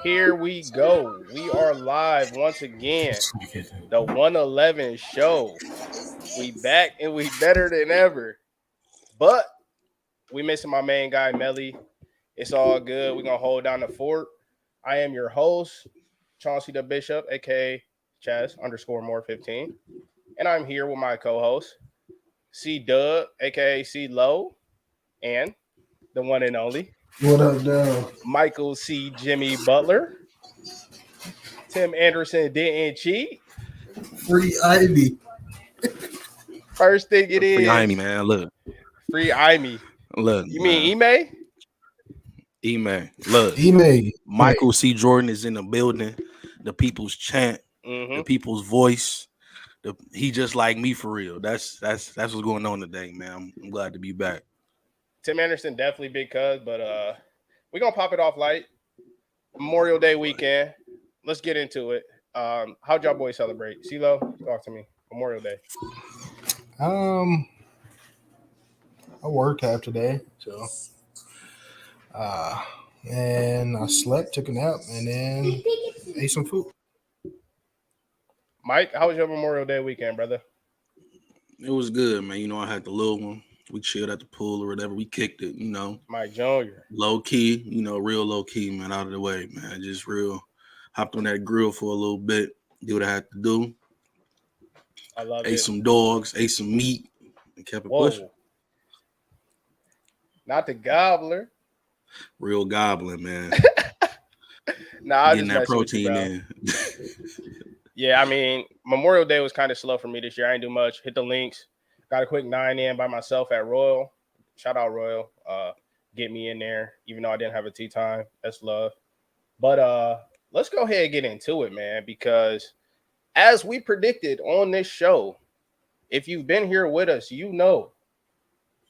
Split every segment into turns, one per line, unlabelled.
Here we go. We are live once again. The 111 show. We back and we better than ever. But we missing my main guy, Melly. It's all good. We're gonna hold down the fort. I am your host, Chauncey the Bishop, aka Chaz _ 15. And I'm here with my co-host, C Dub, aka C Low, and the one and only
What up, dog?
Michael C. Jimmy Butler. Tim Anderson didn't cheat.
Free Ivy.
First thing it
Free
is
Amy, man. Look,
free Ime.
look.
You
man.
mean Ime?
Email. Look,
Email.
Michael C. Jordan is in the building. The people's chant, the people's voice. He just like me for real. That's what's going on today, man. I'm glad to be back.
Tim Anderson definitely big cuz, but we're gonna pop it off light. Memorial Day weekend. Let's get into it. How'd y'all boys celebrate? CeeLo, talk to me. Memorial Day.
I worked half today, so and I slept, took a nap, and then ate some food.
Mike, how was your Memorial Day weekend, brother?
It was good, man. You know, I had the little one. We chilled at the pool or whatever. We kicked it, you know.
Mike Jr.
Low key, real low key, man. Out of the way, man. Just real. Hopped on that grill for a little bit. Do what I had to do.
I love it.
Ate some dogs, ate some meat, and kept it pushing.
Not the gobbler.
Real goblin, man.
Nah,
getting that protein in.
Yeah, I mean, Memorial Day was kind of slow for me this year. I didn't do much. Hit the links. Got a quick 9 in by myself at Royal. Shout out Royal. Get me in there, even though I didn't have a tea time. That's love. But let's go ahead and get into it, man, because as we predicted on this show, if you've been here with us, you know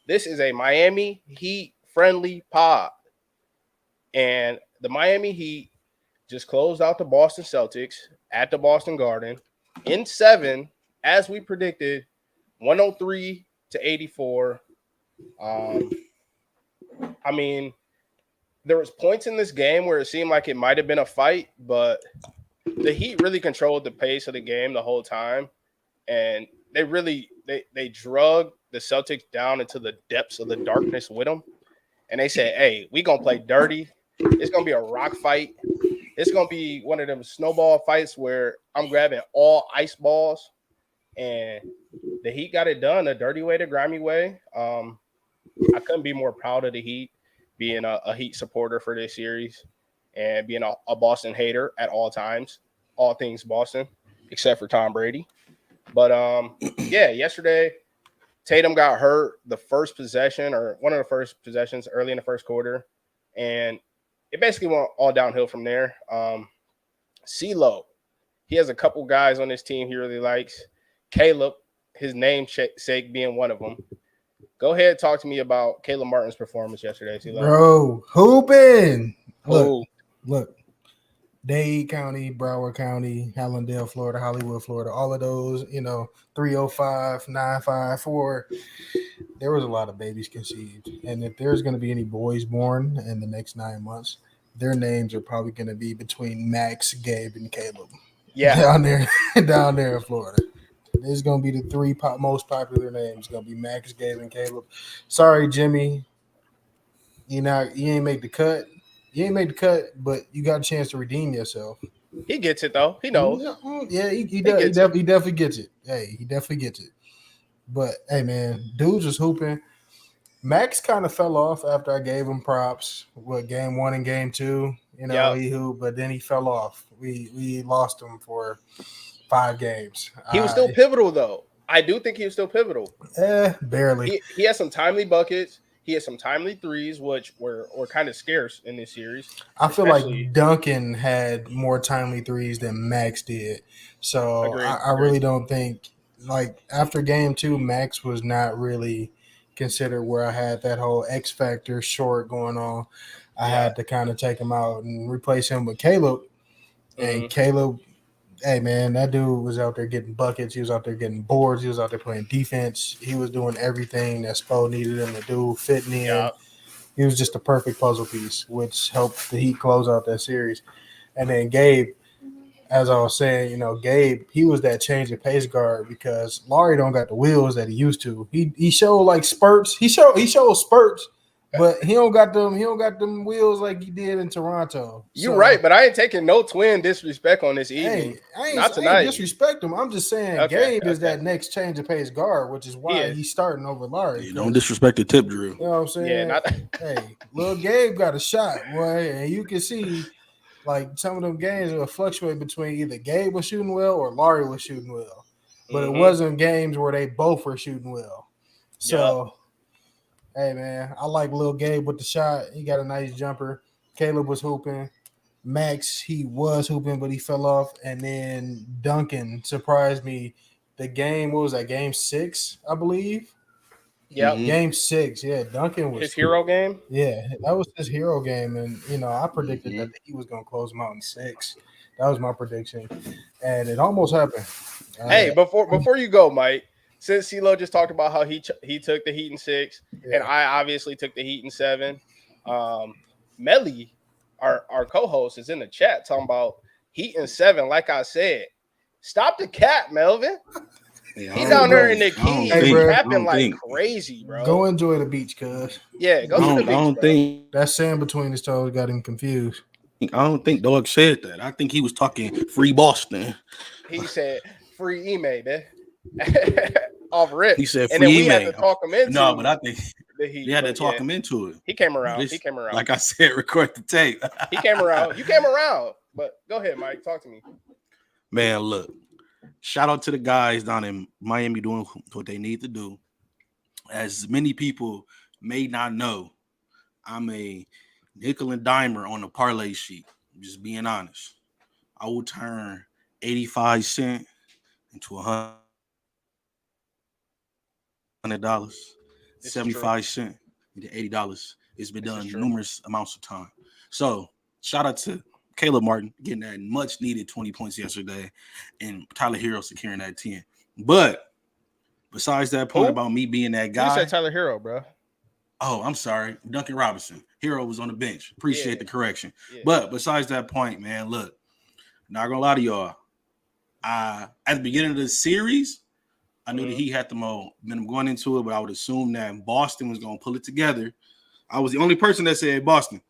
this is a Miami Heat friendly pod. And the Miami Heat just closed out the Boston Celtics at the Boston Garden in 7, as we predicted, 103-84. I mean, there was points in this game where it seemed like it might have been a fight, but the Heat really controlled the pace of the game the whole time, and they drug the Celtics down into the depths of the darkness with them, and they said, "Hey, we gonna play dirty. It's gonna be a rock fight. It's gonna be one of them snowball fights where I'm grabbing all ice balls." And the Heat got it done a dirty way, the grimy way. I couldn't be more proud of the Heat, being a Heat supporter for this series and being a Boston hater at all times, all things Boston, except for Tom Brady. But yeah, yesterday Tatum got hurt the first possession, or one of the first possessions early in the first quarter, and it basically went all downhill from there. CeeLo, he has a couple guys on this team he really likes. Caleb, his namesake being one of them. Go ahead and talk to me about Caleb Martin's performance yesterday, CeeLo.
Bro, hooping. Look. Dade County, Broward County, Hallandale, Florida, Hollywood, Florida, all of those, 305, 954. There was a lot of babies conceived. And if there's going to be any boys born in the next 9 months, their names are probably going to be between Max, Gabe, and Caleb.
Yeah.
Down there in Florida. There's going to be the three most popular names. It's going to be Max, Gabe, and Caleb. Sorry, Jimmy. You ain't make the cut. You ain't made the cut, but you got a chance to redeem yourself.
He gets it, though. He knows.
Yeah, he definitely gets it. Hey, he definitely gets it. But, hey, man, dudes was hooping. Max kind of fell off after I gave him props with game 1 and game 2. He hooped, but then he fell off. We lost him for 5 games.
He was still pivotal, though. I do think he was still pivotal.
Barely.
He had some timely buckets. He had some timely threes, which were kind of scarce in this series.
I feel like Duncan had more timely threes than Max did. So I really don't think, after game 2, Max was not really considered where I had that whole X Factor short going on. I had to kind of take him out and replace him with Caleb. And Caleb, hey, man, that dude was out there getting buckets. He was out there getting boards. He was out there playing defense. He was doing everything that Spo needed him to do, fitting in. He was just a perfect puzzle piece, which helped the Heat close out that series. And then Gabe, as I was saying, Gabe, he was that change of pace guard because Laurie don't got the wheels that he used to. He showed like spurts. He showed spurts, but he don't got them wheels like he did in Toronto.
You're right, but I ain't taking no twin disrespect on this evening.
Hey,
Not tonight.
I ain't disrespect him. I'm just saying Gabe is that next change of pace guard, which is why he's starting over Laurie.
Don't disrespect the tip, Drew.
You know what I'm saying?
Yeah,
hey, little Gabe got a shot, boy, and you can see like some of them games will fluctuate between either Gabe was shooting well or Laurie was shooting well. But it wasn't games where they both were shooting well. So, hey, man, I like Lil Gabe with the shot. He got a nice jumper. Caleb was hooping. Max, he was hooping, but he fell off. And then Duncan surprised me. The game, what was that, game 6, I believe?
Yeah,
Game 6. Yeah, Duncan was
his hero game.
Yeah, that was his hero game, and I predicted that he was going to close him out in 6. That was my prediction, and it almost happened.
Hey, before you go, Mike, since CeeLo just talked about how he took the Heat in 6, and I obviously took the Heat in 7. Melly, our co-host, is in the chat talking about Heat in 7. Like I said, stop the cap, Melvin. He down there in the key capping like crazy, bro.
Go enjoy the beach, cuz.
Yeah, go to the beach.
I don't think
that sand between his toes got him confused.
I don't think Dog said that. I think he was talking free Boston.
He said free email, man. Off rip.
He said free
and then we
email.
had to talk him into.
No, but I think
he
had to talk him into it.
He came around.
Like I said, record the tape.
He came around. You came around. But go ahead, Mike. Talk to me.
Man, look. Shout out to the guys down in Miami doing what they need to do. As many people may not know, I'm a nickel and dimer on the parlay sheet. I'm just being honest. I will turn 85 cents into $100, 75 cents into $80. It's been done numerous amounts of time. So shout out to Caleb Martin getting that much needed 20 points yesterday and Tyler Hero securing that 10. But besides that point about me being that guy.
You said Tyler Hero, bro.
Oh, I'm sorry. Duncan Robinson. Hero was on the bench. Appreciate the correction. Yeah. But besides that point, man, look, not gonna lie to y'all. At the beginning of the series, I knew that he had the momentum going into it, but I would assume that Boston was gonna pull it together. I was the only person that said Boston.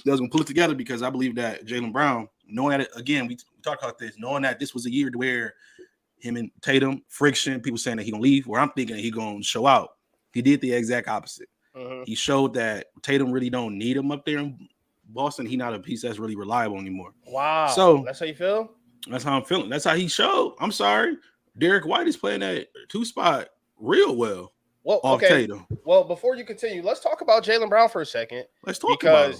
That was gonna pull it together because I believe that Jaylen Brown, knowing that again, we talked about this, knowing that this was a year where him and Tatum friction, people saying that he gonna leave, where I'm thinking he gonna show out. He did the exact opposite. He showed that Tatum really don't need him up there in Boston. He's not a piece that's really reliable anymore.
Wow.
So
that's how you feel?
That's how I'm feeling. That's how he showed. I'm sorry. Derek White is playing that 2 spot real well.
Well, okay. Tatum. Well, before you continue, let's talk about Jaylen Brown for a second.
Let's talk about him.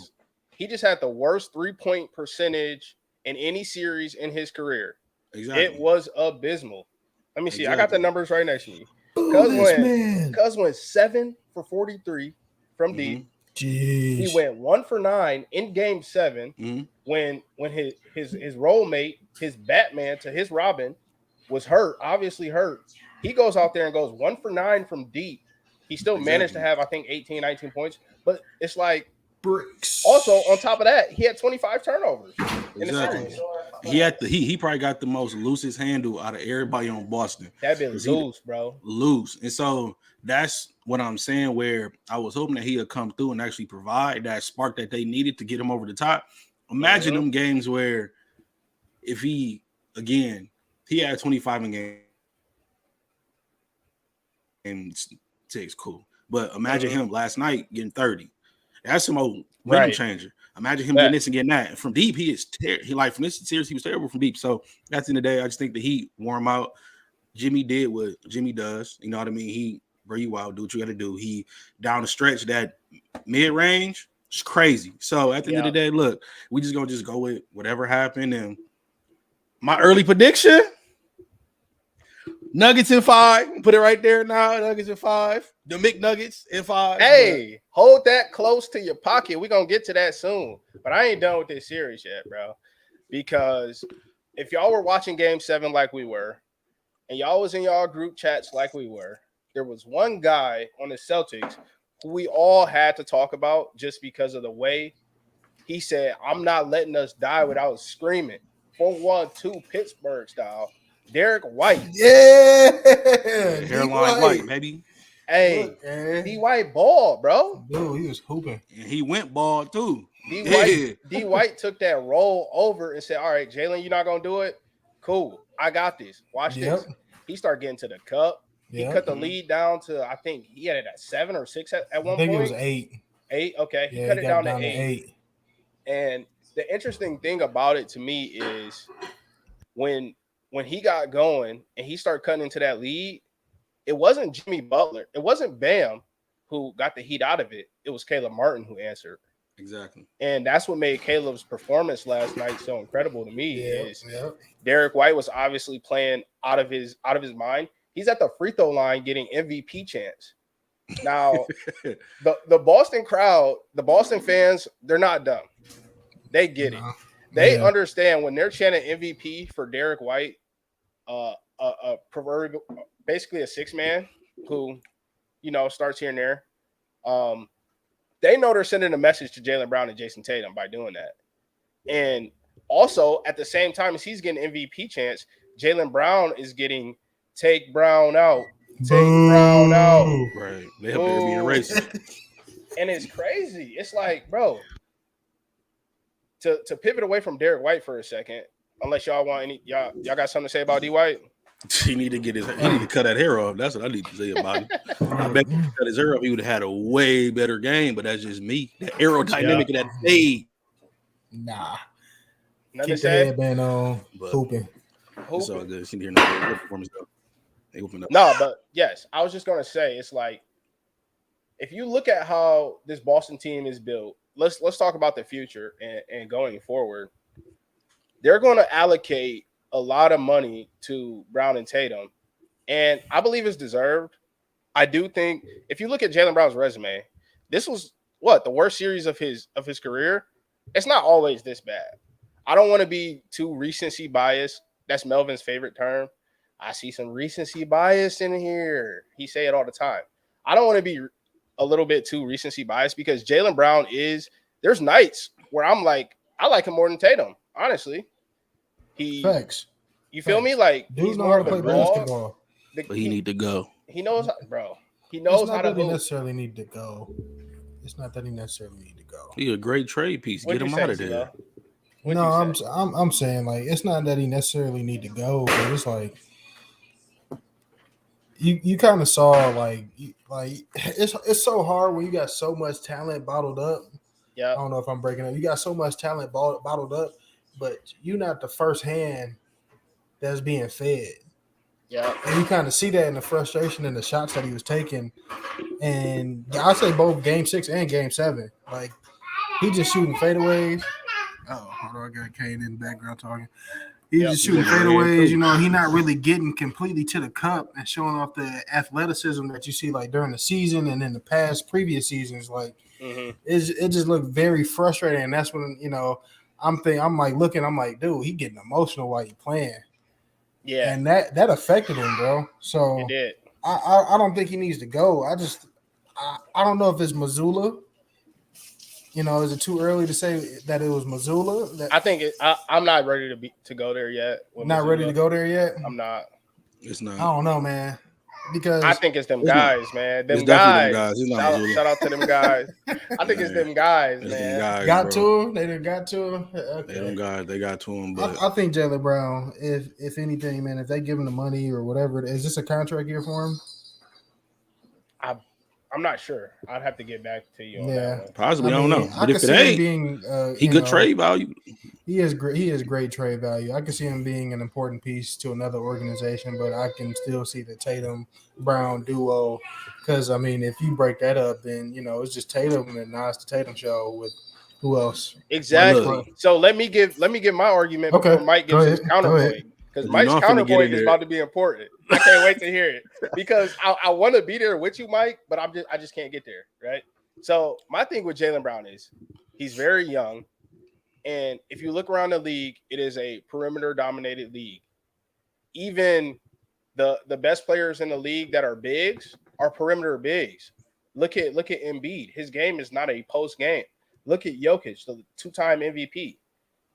He just had the worst 3-point percentage in any series in his career.
Exactly.
It was abysmal. Let me see. Exactly. I got the numbers right next to me. Cuz went 7 for 43 from deep.
Jeez.
He went 1 for 9 in game 7 when his role mate, his Batman to his Robin, was hurt, obviously hurt. He goes out there and goes 1 for 9 from deep. He still managed to have, I think, 18, 19 points. But it's like,
bricks.
Also, on top of that, he had 25 turnovers in the series.
He probably got the most loosest handle out of everybody on Boston.
That been loose, bro.
Loose. And so that's what I'm saying, where I was hoping that he would come through and actually provide that spark that they needed to get him over the top. Imagine them games where if he had 25 in game 6, cool. But imagine him last night getting 30. That's some old rhythm changer. Imagine him getting this and getting that. And from deep, he is from this series, he was terrible from deep. So at the end of the day, I just think the Heat wore him out. Jimmy did what Jimmy does. You know what I mean? He bring you out, do what you got to do. He down the stretch, that mid range, it's crazy. So at the end of the day, look, we just gonna go with whatever happened. And my early prediction: Nuggets in 5. Put it right there now. Nuggets in 5. The McNuggets in 5.
Hey, hold that close to your pocket. We're going to get to that soon. But I ain't done with this series yet, bro. Because if y'all were watching game 7 like we were, and y'all was in y'all group chats like we were, there was one guy on the Celtics who we all had to talk about just because of the way He said, "I'm not letting us die without screaming." 4-1-2 Pittsburgh style. Derek White.
Yeah.
Hairline white, baby.
Hey,
look,
D White ball, bro.
Dude, he was hooping.
And he went ball too.
D White took that roll over and said, "All right, Jalen, you're not gonna do it. Cool, I got this. Watch this." He started getting to the cup. He cut the lead down to, I think he had it at 7 or 6 at one point.
I think it was 8.
8. Okay, he cut it down to 8. And the interesting thing about it to me is when he got going and he started cutting into that lead, it wasn't Jimmy Butler, it wasn't Bam who got the heat out of it. It was Caleb Martin who answered.
Exactly.
And that's what made Caleb's performance last night so incredible to me. Derek White was obviously playing out of his mind. He's at the free throw line getting MVP chance. Now, the Boston crowd, the Boston fans, they're not dumb. They get it. They understand when they're chanting MVP for Derek White, proverbial, basically a 6-man who, starts here and there. They know they're sending a message to Jaylen Brown and Jason Tatum by doing that. And also, at the same time as he's getting MVP chance, Jaylen Brown is getting take Brown out. Take Brown out.
Right. They up there being racist.
And it's crazy. It's like, bro, to pivot away from Derek White for a second, unless y'all want y'all got something to say about D White?
He need to cut that hair off. That's what I need to say about him. I bet if he cut his hair off, he would have had a way better game, but that's just me. The aerodynamic of that fade.
Nah.
Nothing
Keep the headband on, hooping.
It's all good. She didn't hear no performance though. They opened up.
No, but yes, I was just gonna say, it's like, if you look at how this Boston team is built, let's talk about the future and going forward. They're going to allocate a lot of money to Brown and Tatum, and I believe it's deserved. I do think if you look at Jaylen Brown's resume, this was the worst series of his career. It's not always this bad. I don't want to be too recency biased. That's Melvin's favorite term. I see some recency bias in here. He say it all the time. I don't want to be a little bit too recency biased because Jaylen Brown there's nights where I'm like, I like him more than Tatum, honestly.
Facts.
You feel me? Like,
dude,
he's more of a
basketball.
But he need to go.
He knows, bro. He knows how to
go. Necessarily need to go. It's not that he necessarily need to go.
He's a great trade piece. Get him out of there.
No, I'm saying, like, it's not that he necessarily need to go, but it's like you kind of saw like it's so hard when you got so much talent bottled up.
Yeah,
I don't know if I'm breaking up. You got so much talent bottled up, but you're not the first hand that's being fed.
Yeah,
and you kind of see that in the frustration and the shots that he was taking. And I say both Game 6 and Game 7, like he just shooting fadeaways. Oh, hold on, I got Kane in the background talking. He's just shooting fadeaways. You know, he's not really getting completely to the cup and showing off the athleticism that you see like during the season and in the previous seasons. Like it just looked very frustrating. And that's when, you know, I'm like, dude, he getting emotional while he playing.
Yeah,
and that affected him, bro. So
it did.
I don't think he needs to go. I don't know if it's Missoula. You know, is it too early to say that it was Missoula?
I think I'm not ready to go there yet.
Not ready to go there yet?
I'm not.
It's not.
I don't know, man. Because
I think it's them guys, man. Them guys. Shout out to them guys. I think it's them guys, man.
Got to him. They done got to him. Okay.
They got to him. But
I think Jaylen Brown, if anything, man, if they give him the money or whatever, is this a contract year for him?
I'm not sure. I'd have to get back to you on that one.
Possibly, I don't know. But if it ain't, he good trade value.
He is great trade value. I can see him being an important piece to another organization, but I can still see the Tatum Brown duo. Because I mean, if you break that up, then you know it's just Tatum and now it's the Tatum show with who else?
Exactly. So let me give my argument before Mike gives his counterpoint. Because Mike's counterpoint is about to be important. I can't wait to hear it because I want to be there with you, Mike, but I just can't get there, right? So my thing with Jaylen Brown is he's very young, and if you look around the league, it is a perimeter-dominated league. Even the best players in the league that are bigs are perimeter bigs. Look at Embiid. His game is not a post game. Look at Jokic, the 2-time MVP.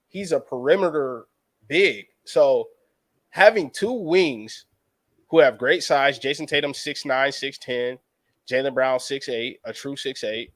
He's a perimeter big. So having two wings who have great size, Jason Tatum 6'9", 6'10", Jaylen Brown 6'8", a true 6'8",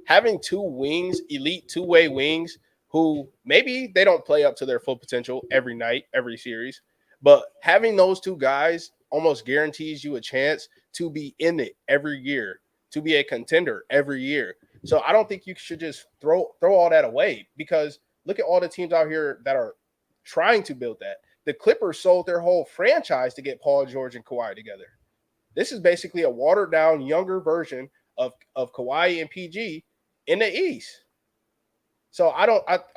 having two wings, elite two-way wings, who maybe they don't play up to their full potential every night, every series, but having those two guys almost guarantees you a chance to be in it every year, to be a contender every year. So I don't think you should just throw all that away, because look at all the teams out here that are trying to build that. The Clippers sold their whole franchise to get Paul George and Kawhi together. This is basically a watered down, younger version of Kawhi and PG in the East. So I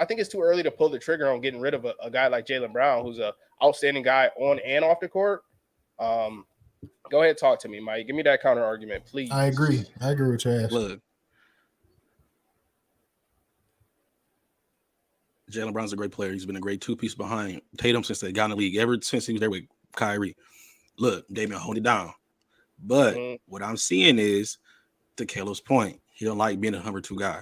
think it's too early to pull the trigger on getting rid of a guy like Jaylen Brown, who's an outstanding guy on and off the court. Go ahead, talk to me, Mike. Give me that counter argument, please.
I agree with Trash.
Look, Jaylen Brown's a great player. He's been a great two-piece behind Tatum since they got in the league, ever since he was there with Kyrie. Look, they've been holding it down. But what I'm seeing is, to Caleb's point, he don't like being a number two guy.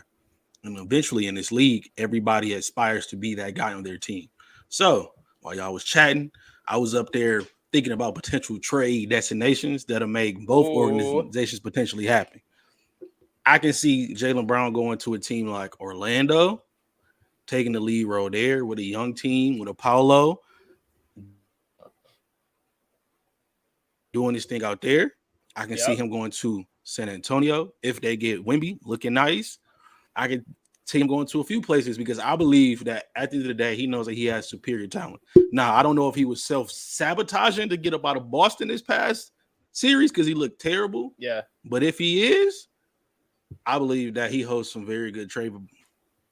And eventually in this league, everybody aspires to be that guy on their team. So while y'all was chatting, I was up there thinking about potential trade destinations that'll make both organizations potentially happy. I can see Jaylen Brown going to a team like Orlando, taking the lead role there with a young team, with a Paolo, doing this thing out there. I can see him going to San Antonio if they get Wemby looking nice. I can see him going to a few places, because I believe that at the end of the day, he knows that he has superior talent. Now, I don't know if he was self-sabotaging to get up out of Boston this past series because he looked terrible.
Yeah.
But if he is, I believe that he holds some very good trade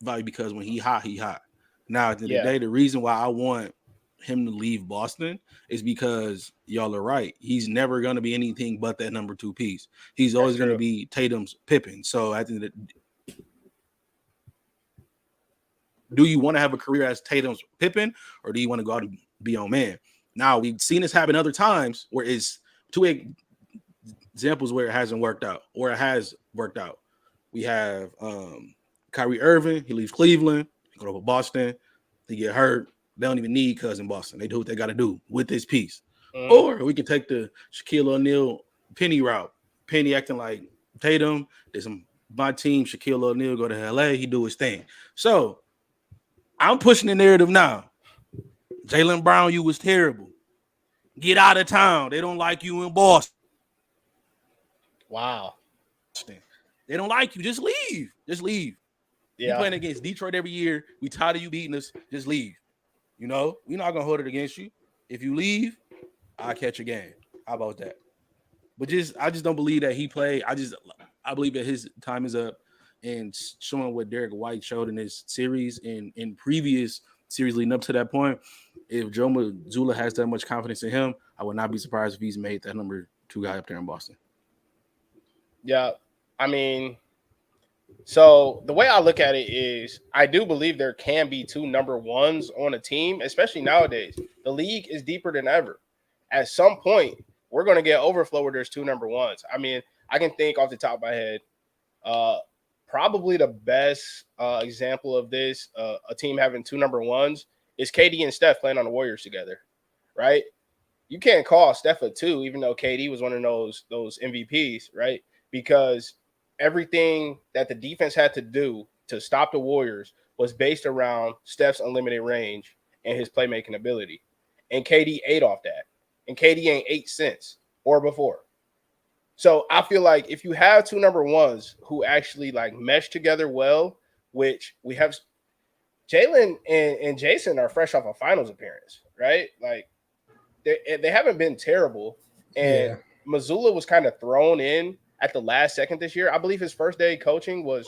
value, because when he hot, he hot. Now, at the end of the day, the reason why I want him to leave Boston is because y'all are right. He's never going to be anything but that number two piece. He's always going to be Tatum's Pippen. So at the end of the, do you want to have a career as Tatum's Pippen, or do you want to go out and be your man? Now, we've seen this happen other times where it's two examples where it hasn't worked out, or it has worked out. We have Kyrie Irving. He leaves Cleveland, go to Boston. He get hurt. They don't even need cousin Boston. They do what they got to do with this piece. Or we can take the Shaquille O'Neal Penny route. Penny acting like Tatum. There's my team. Shaquille O'Neal go to LA. He do his thing. So I'm pushing the narrative now. Jaylen Brown, you was terrible. Get out of town. They don't like you in Boston.
Wow.
They don't like you. Just leave. Just leave. Yeah. You playing against Detroit every year. We tired of you beating us. Just leave. You know, we're not gonna hold it against you. If you leave, I'll catch a game. How about that? But I just don't believe that he played. I believe that his time is up, and showing what Derek White showed in this series and in previous series leading up to that point. If Joe Mazzulla has that much confidence in him, I would not be surprised if he's made that number two guy up there in Boston.
Yeah, I mean, so the way I look at it is, I do believe there can be two number ones on a team, especially nowadays. The league is deeper than ever. At some point, we're going to get overflow where there's two number ones. I mean, I can think off the top of my head, probably the best example of this, a team having two number ones, is KD and Steph playing on the Warriors together, right? You can't call Steph a two, even though KD was one of those MVPs, right? Because everything that the defense had to do to stop the Warriors was based around Steph's unlimited range and his playmaking ability. And KD ate off that. And KD ain't ate since or before. So I feel like if you have two number ones who actually like mesh together well, which we have, Jaylen and Jason are fresh off a finals appearance, right? Like they haven't been terrible. And Mazzulla was kind of thrown in at the last second this year. I believe his first day coaching was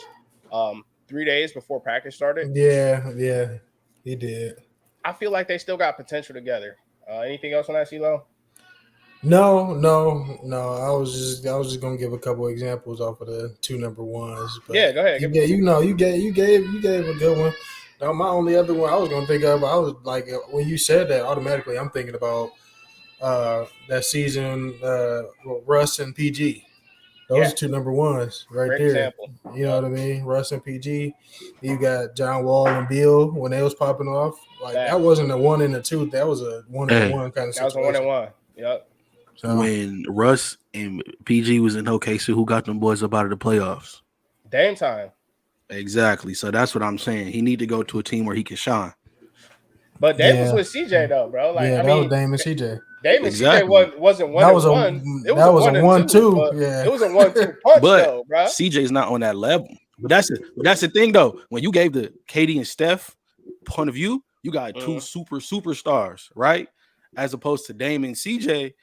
3 days before practice started.
Yeah, he did.
I feel like they still got potential together. Anything else on that, CeeLo?
No. I was just gonna give a couple examples off of the two number ones. But
yeah, go ahead.
You gave a good one. Now, my only other one I was gonna think of, I was like, when you said that, automatically I'm thinking about that season with Russ and PG. Those are two number ones right
Great
there.
Example.
You know what I mean? Russ and PG. You got John Wall and Beal when they was popping off. Like that wasn't a 1 and a 2. That was a 1 and 1 kind of situation.
That was a 1 and 1. Yep.
So, when Russ and PG was in OKC, who got them boys up out of the playoffs?
Dame time.
Exactly. So that's what I'm saying. He need to go to a team where he can shine.
But Dame was with CJ though, bro. Like
that was Dame and CJ.
Dame and CJ wasn't 1 and 1. It was a 1-2. Yeah, it was a 1-2 punch though, bro.
CJ's not on that level. But that's the thing though. When you gave the KD and Steph point of view, you got two superstars, right? As opposed to Dame and CJ.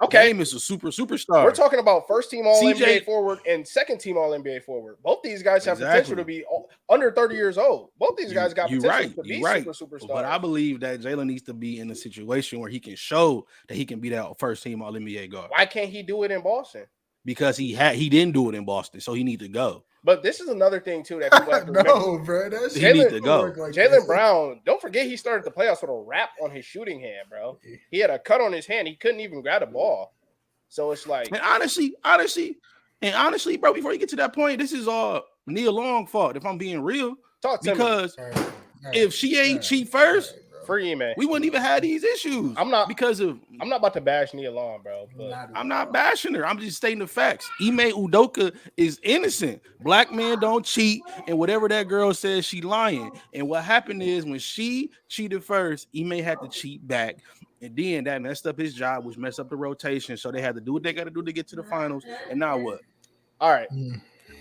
Okay, Dame is a superstar.
We're talking about first team All NBA forward and second team All NBA forward. Both these guys have potential to be under 30 years old. Both these guys got potential to be superstars.
But I believe that Jalen needs to be in a situation where he can show that he can be that first team All NBA guard.
Why can't he do it in Boston?
Because he didn't do it in Boston, so he needs to go.
But this is another thing too that people have to remember.
No, bro,
he needs to go.
Jaylen Brown, don't forget he started the playoffs with a wrap on his shooting hand, bro. He had a cut on his hand. He couldn't even grab the ball. So it's like,
and honestly, bro, before you get to that point, this is all Nia Long fault. If I'm being real, because if she ain't cheat first,
free Ime,
we wouldn't even have these issues.
I'm not about to bash Nia Long, bro. But
I'm not bashing her. I'm just stating the facts. Ime Udoka is innocent. Black men don't cheat, and whatever that girl says, she lying. And what happened is when she cheated first, Ime had to cheat back. And then that messed up his job, which messed up the rotation. So they had to do what they got to do to get to the finals. And now what?
All right.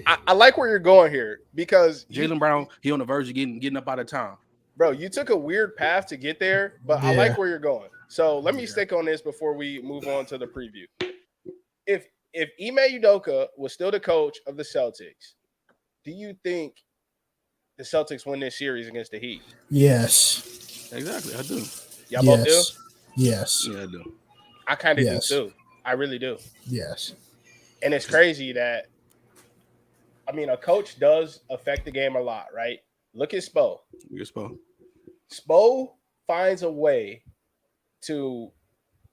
I like where you're going here because
Jaylen Brown, he on the verge of getting up out of town.
Bro, you took a weird path to get there, but I like where you're going. So let me stick on this before we move on to the preview. If Ime Udoka was still the coach of the Celtics, do you think the Celtics win this series against the Heat?
Yes.
Exactly, I do.
Y'all both do?
Yes.
Yeah, I do.
I kind of do too. I really do.
Yes.
And it's crazy that, I mean, a coach does affect the game a lot, right? Look at Spo. Spo finds a way to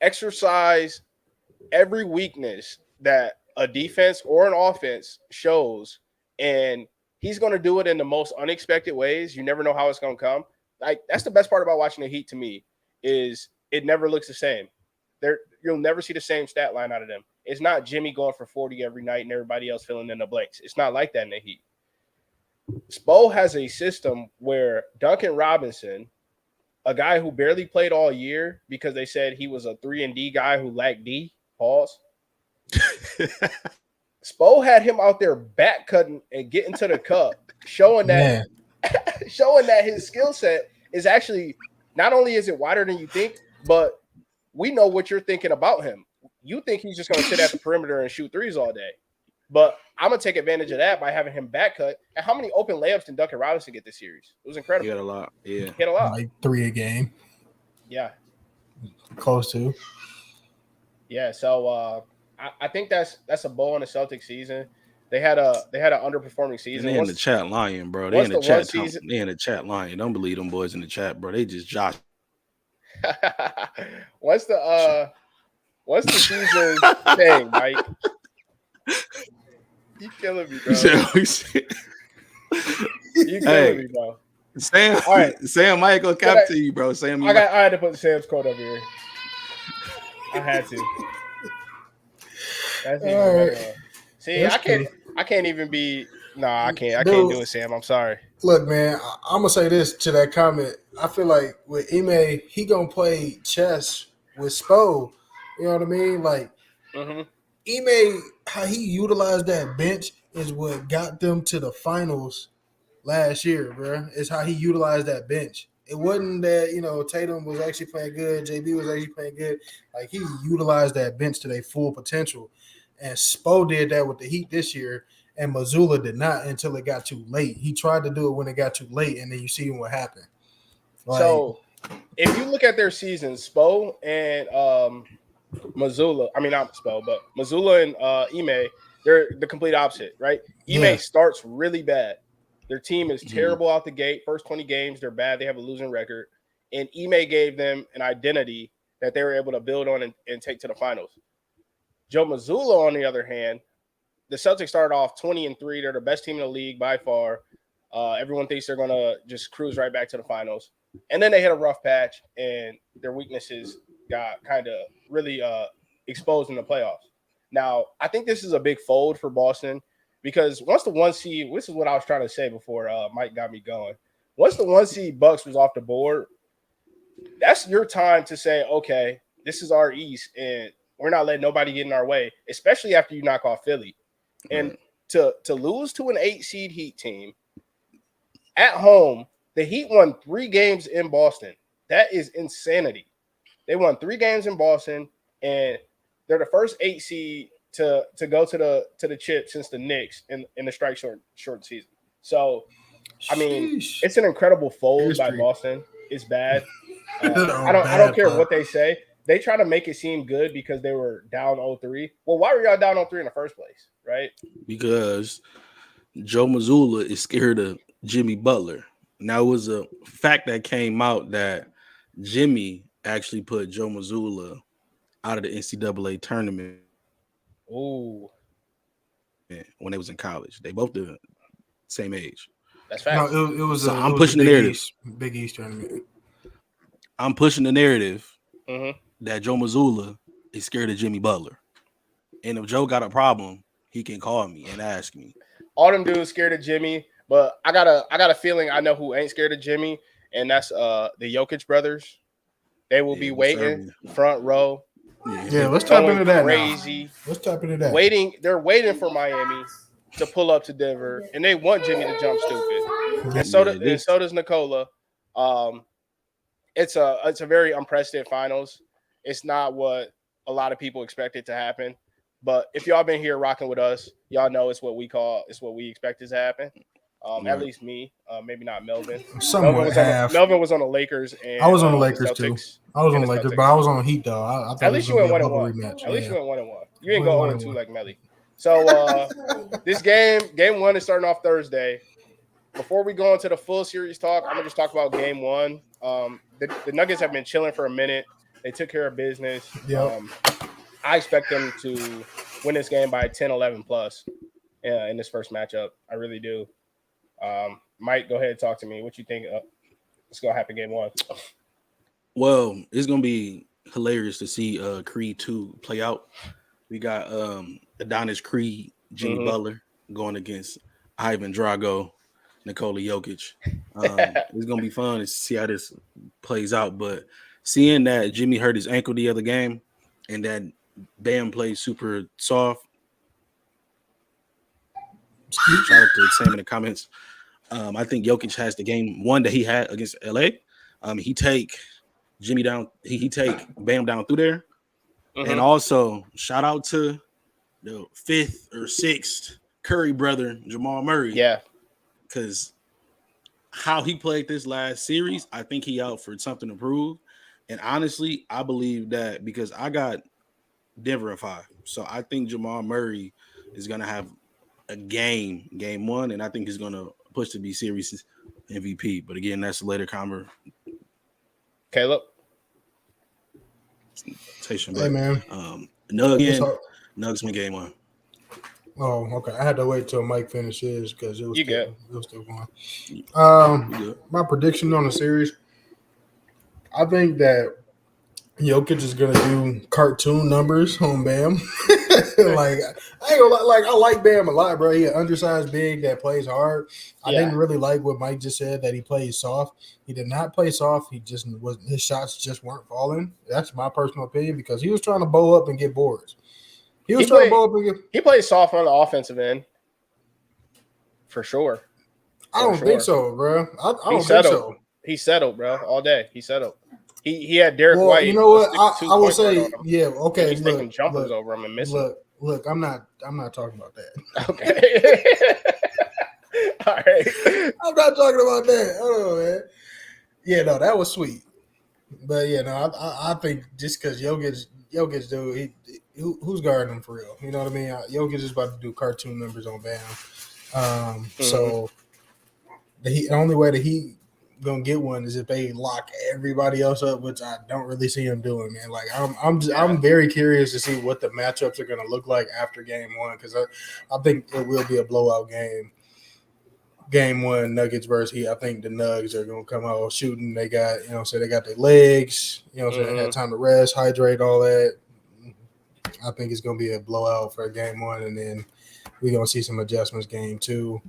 exercise every weakness that a defense or an offense shows, and he's going to do it in the most unexpected ways. You never know how it's going to come. Like, that's the best part about watching the Heat to me is it never looks the same. You'll never see the same stat line out of them. It's not Jimmy going for 40 every night and everybody else filling in the blanks. It's not like that in the Heat. Spo has a system where Duncan Robinson, a guy who barely played all year because they said he was a 3-and-D guy who lacked D, pause. Spo had him out there back cutting and getting to the cup, showing that his skill set is actually not only is it wider than you think, but we know what you're thinking about him. You think he's just going to sit at the perimeter and shoot threes all day. But I'm going to take advantage of that by having him back cut. And how many open layups did Duncan Robinson get this series? It was incredible.
He had a lot. Yeah.
He had a lot.
Like 3 a game.
Yeah.
Close to.
Yeah. So I think that's a bow on the Celtics season. They had an underperforming season.
And they in the chat lying, bro. They in the chat lying. Don't believe them boys in the chat, bro. They just josh.
What's the season thing, Mike? You killing me, bro. You killing me, bro.
Sam, all right. Sam might go cap to you, bro. Sam,
I had to put Sam's quote over here. I had to. That's all right. See, I can't even be. Nah, I can't. I can't do it, Sam. I'm sorry.
Look, man, I'm gonna say this to that comment. I feel like with Ime, he gonna play chess with Spo. You know what I mean? Like, Ime, how he utilized that bench is what got them to the finals last year, bro. It's how he utilized that bench. It wasn't that, Tatum was actually playing good, JB was actually playing good. Like, he utilized that bench to their full potential. And Spo did that with the Heat this year, and Mazzulla did not until it got too late. He tried to do it when it got too late, and then you see what happened.
Like, so, if you look at their seasons, Spo and Mazzulla, I mean, not Spo, but Mazzulla and Ime, they're the complete opposite, right? Ime starts really bad. Their team is terrible out the gate. First 20 games, they're bad. They have a losing record. And Ime gave them an identity that they were able to build on and take to the finals. Joe Mazzulla, on the other hand, the Celtics started off 20-3. They're the best team in the league by far. Everyone thinks they're gonna just cruise right back to the finals, and then they hit a rough patch, and their weaknesses got kind of really exposed in the playoffs. Now, I think this is a big fold for Boston because once the 1 seed, this is what I was trying to say before Mike got me going. Once the 1 seed Bucks was off the board, that's your time to say, okay, this is our East, and we're not letting nobody get in our way, especially after you knock off Philly. And to lose to an 8 seed Heat team at home, the Heat won 3 games in Boston. That is insanity. They won 3 games in Boston, and they're the first 8 seed to go to the chip since the Knicks in the strike short season. So, I mean, it's an incredible fold by Boston. It's bad. I don't care what they say. They try to make it seem good because they were down 0-3. Well, why were y'all down 0-3 in the first place, right?
Because Joe Mazzulla is scared of Jimmy Butler. Now, it was a fact that came out that Jimmy actually put Joe Mazzulla out of the NCAA tournament.
Ooh.
When they was in college. They both the same age.
That's fact.
No, it was.
I'm pushing the narrative.
Big East tournament.
I'm pushing the narrative that Joe Mazzulla is scared of Jimmy Butler. And if Joe got a problem, he can call me and ask me.
All them dudes scared of Jimmy, but I got a feeling I know who ain't scared of Jimmy, and that's the Jokic brothers. They will be waiting front row.
Yeah, let's tap into that.
Crazy.
Now. Let's tap into that.
They're waiting for Miami to pull up to Denver, and they want Jimmy to jump stupid. And so does Nikola. It's a very unprecedented finals. It's not what a lot of people expected to happen. But if y'all been here rocking with us, y'all know it's what we expected to happen. At least me, maybe not Melvin. Melvin was on the Lakers, and
I was on the Lakers
too.
I was on the Lakers, but I was on the Heat though. I thought
at least you went 1-1.
Rematch.
At least you went 1-1. You didn't go 0-2 like Melly. So this game 1 is starting off Thursday. Before we go into the full series talk, I'm gonna just talk about game 1. The Nuggets have been chilling for a minute. They took care of business.
Yep.
I expect them to win this game by 10, 11 plus in this first matchup. I really do. Mike, go ahead and talk to me. What you think? What's going to happen game 1?
Well, it's going to be hilarious to see Creed 2 play out. We got Adonis Creed, Jimmy Butler going against Ivan Drago, Nikola Jokic. It's going to be fun to see how this plays out. But seeing that Jimmy hurt his ankle the other game and that Bam plays super soft. Shout out to Sam in the comments. I think Jokic has the game 1 that he had against LA. He take Jimmy down. He take Bam down through there. And also shout out to the 5th or 6th Curry brother, Jamal Murray.
Yeah.
Because how he played this last series, I think he out for something to prove. And honestly, I believe that because I got Denver in 5. So I think Jamal Murray is going to have a game 1, and I think he's going to push to be series MVP. But again, that's a later conversation.
Caleb?
Hey, man.
Nuggets win game 1.
Oh, okay. I had to wait till Mike finishes because it was still going. My prediction on the series, I think that Jokic is gonna do cartoon numbers on Bam. Like I ain't gonna lie, like I like Bam a lot, bro. He an undersized big that plays hard. I didn't really like what Mike just said that he plays soft. He did not play soft. He just was his shots just weren't falling. That's my personal opinion because he was trying to bow up and get boards. He
plays soft on the offensive end for sure.
I don't think so, bro. I don't think so.
He settled, bro, all day. He settled. He had Derek White.
You know what? I will say, yeah, okay.
He's taking jumpers over him and missing.
Look, I'm not talking about that.
Okay. All right.
I'm not talking about that. Hold on, man. Yeah, no, that was sweet. But yeah, no, I think just because Jokic, dude, who's guarding him for real? You know what I mean? Jokic is about to do cartoon numbers on Bam. So the only way that he gonna get one is if they lock everybody else up, which I don't really see them doing, man. Like I'm very curious to see what the matchups are gonna look like after game one, because I think it will be a blowout game. Game one, Nuggets versus Heat. I think the Nuggets are gonna come out shooting. They got, they got their legs, they had time to rest, hydrate, all that. I think it's gonna be a blowout for game one, and then we're gonna see some adjustments game two.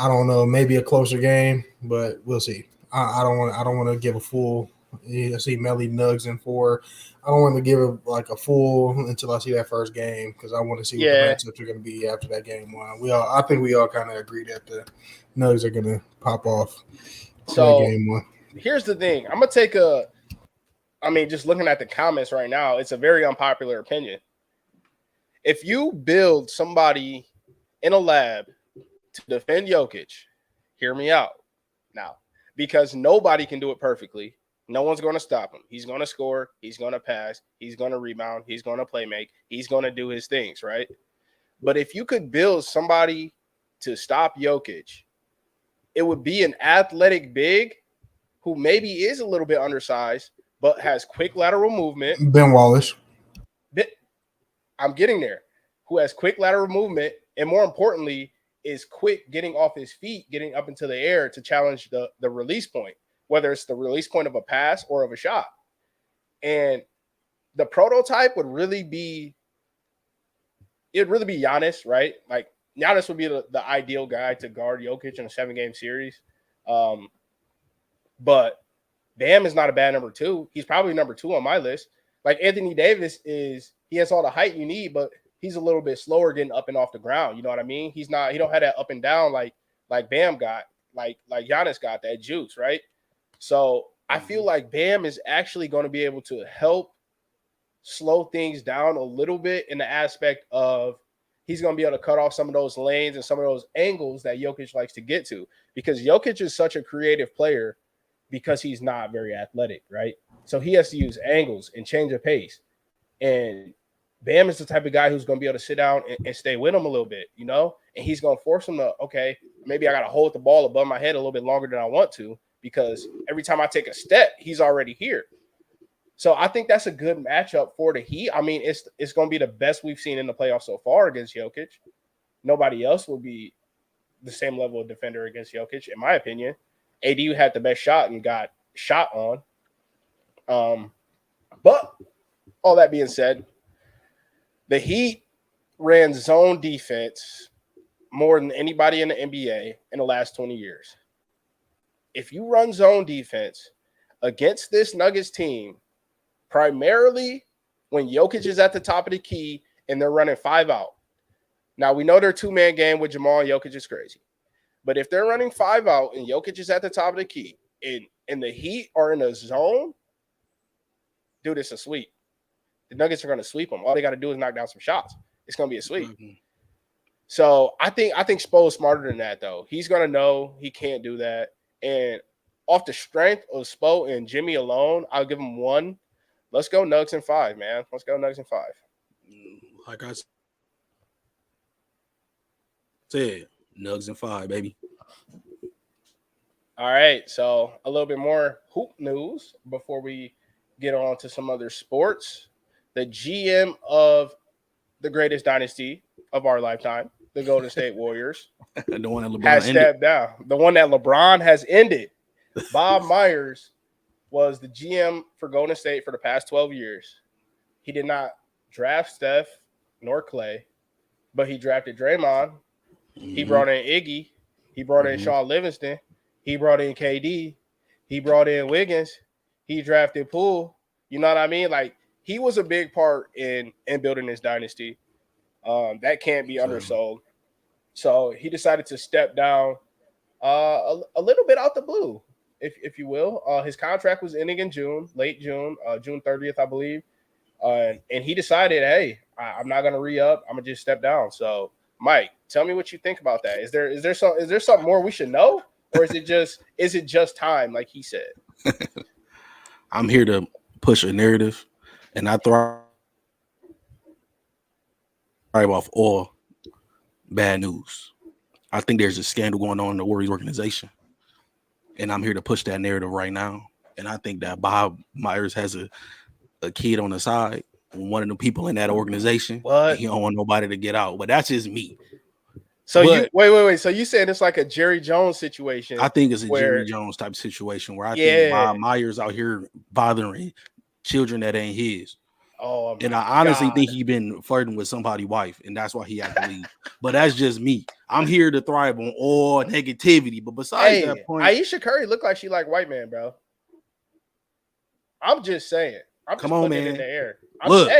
I don't know, maybe a closer game, but we'll see. I don't want to give a full. I see Melly Nugs in 4. I don't want to give it like a full until I see that first game, because I want to see what the matchups are going to be after that game one. I think we all kind of agree that the Nugs are going to pop off.
So
game one.
Here's the thing. I'm gonna take just looking at the comments right now, it's a very unpopular opinion. If you build somebody in a lab to defend Jokic, hear me out now, because nobody can do it perfectly. No one's going to stop him. He's going to score. He's going to pass. He's going to rebound. He's going to play make. He's going to do his things, right? But if you could build somebody to stop Jokic, it would be an athletic big who maybe is a little bit undersized, but has quick lateral movement.
Ben Wallace.
I'm getting there. Who has quick lateral movement, and more importantly, is quick getting off his feet, getting up into the air to challenge the release point, whether it's the release point of a pass or of a shot. And the prototype would really be Giannis, right? Like Giannis would be the ideal guy to guard Jokic in a 7-game series. But Bam is not a bad number 2. He's probably number 2 on my list. Like Anthony Davis he has all the height you need, but he's a little bit slower getting up and off the ground. You know what I mean? He don't have that up and down like Bam got, like Giannis got that juice, right? So I feel like Bam is actually going to be able to help slow things down a little bit in the aspect of he's going to be able to cut off some of those lanes and some of those angles that Jokic likes to get to, because Jokic is such a creative player because he's not very athletic, right? So he has to use angles and change of pace. And Bam is the type of guy who's going to be able to sit down and stay with him a little bit, and he's going to force him to, okay, maybe I got to hold the ball above my head a little bit longer than I want to, because every time I take a step, he's already here. So I think that's a good matchup for the Heat. I mean, it's going to be the best we've seen in the playoffs so far against Jokic. Nobody else will be the same level of defender against Jokic, in my opinion. AD had the best shot and got shot on. But all that being said, the Heat ran zone defense more than anybody in the NBA in the last 20 years. If you run zone defense against this Nuggets team, primarily when Jokic is at the top of the key and they're running 5 out. Now, we know their 2-man game with Jamal and Jokic is crazy. But if they're running 5 out and Jokic is at the top of the key and the Heat are in a zone, dude, it's a sweep. The Nuggets are going to sweep them. All they got to do is knock down some shots. It's going to be a sweep. Mm-hmm. So I think Spo's smarter than that, though. He's going to know he can't do that. And off the strength of Spo and Jimmy alone, I'll give him 1. Let's go Nuggets in 5, man. Let's go Nuggets in 5.
Like I said, Nuggets in 5, baby.
All right. So a little bit more hoop news before we get on to some other sports. The GM of the greatest dynasty of our lifetime, the Golden State Warriors,
the one that LeBron
has stepped down. The one that LeBron has ended. Bob Myers was the GM for Golden State for the past 12 years. He did not draft Steph nor Clay, but he drafted Draymond. Mm-hmm. He brought in Iggy. He brought in Sean Livingston. He brought in KD. He brought in Wiggins. He drafted Poole. You know what I mean? Like, he was a big part in building this dynasty. That can't be undersold. So he decided to step down a little bit out the blue, if you will. His contract was ending in June, late June, June 30th, I believe. And he decided, hey, I'm not going to re-up. I'm going to just step down. So, Mike, tell me what you think about that. Is there something more we should know? Or is it just time, like he said?
I'm here to push a narrative, and I thrive off all bad news. I think there's a scandal going on in the Warriors organization. and I'm here to push that narrative right now. And I think that Bob Myers has a kid on the side, one of the people in that organization. And he don't want nobody to get out. But that's just me.
So you wait. So you saying it's like a Jerry Jones situation?
I think it's a Jerry Jones type situation where I think Bob Myers out here bothering children that ain't his.
Oh,
and I honestly think he been flirting with somebody's wife, and that's why he had to leave. But that's just me. I'm here to thrive on all negativity. But besides that point,
Aisha Curry look like she like white man, bro. I'm just saying. I'm
come
just
on,
putting
man.
It in the air.
Look,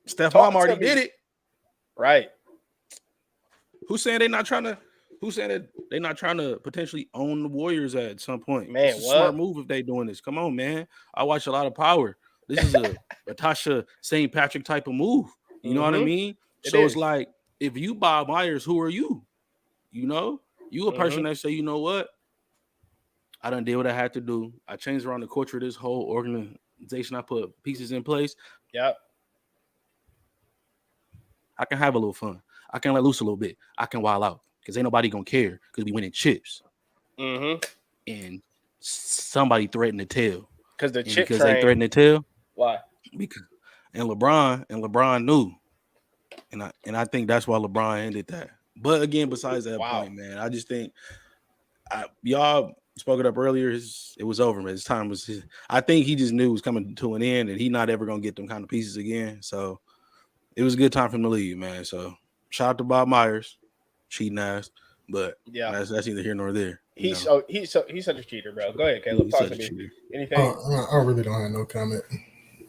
Stephon already did it.
Right.
Who's saying they're not trying to? Who's saying that they're not trying to potentially own the Warriors at some point?
Man,
it's a smart move if they doing this. Come on, man. I watch a lot of Power. This is a Tasha St. Patrick type of move. You know what I mean? It's like, if you Bob Myers, who are you? You know, you a person that say, you know what? I done did what I had to do. I changed around the culture of this whole organization. I put pieces in place.
Yep.
I can have a little fun. I can let loose a little bit. I can wild out because ain't nobody gonna care because we winning chips. And somebody threatened to tell
because the chip
because they threatened to tell.
Why?
Because LeBron knew, and I think that's why LeBron ended that. But again, besides that point, man, I just think y'all spoke it up earlier. It was over, man. His time was. I think he just knew it was coming to an end, and he not ever gonna get them kind of pieces again. So it was a good time for him to leave, man. So shout out to Bob Myers, cheating ass. But that's neither here nor there.
He's such a cheater, bro. Go ahead, Caleb. Talk to me. Anything?
I really don't have no comment.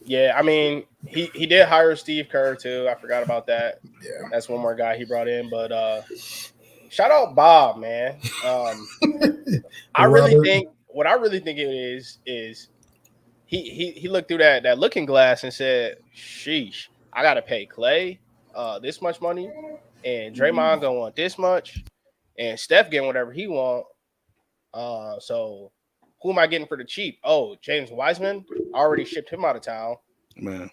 Yeah, I mean, he did hire Steve Kerr too. I forgot about that.
Yeah,
that's one more guy he brought in. But shout out Bob, man. I really think it is he looked through that looking glass and said, "Sheesh, I got to pay Clay this much money, and Draymond gonna want this much, and Steph getting whatever he want. So who am I getting for the cheap? Oh, James Wiseman. I already shipped him out of town.
Man.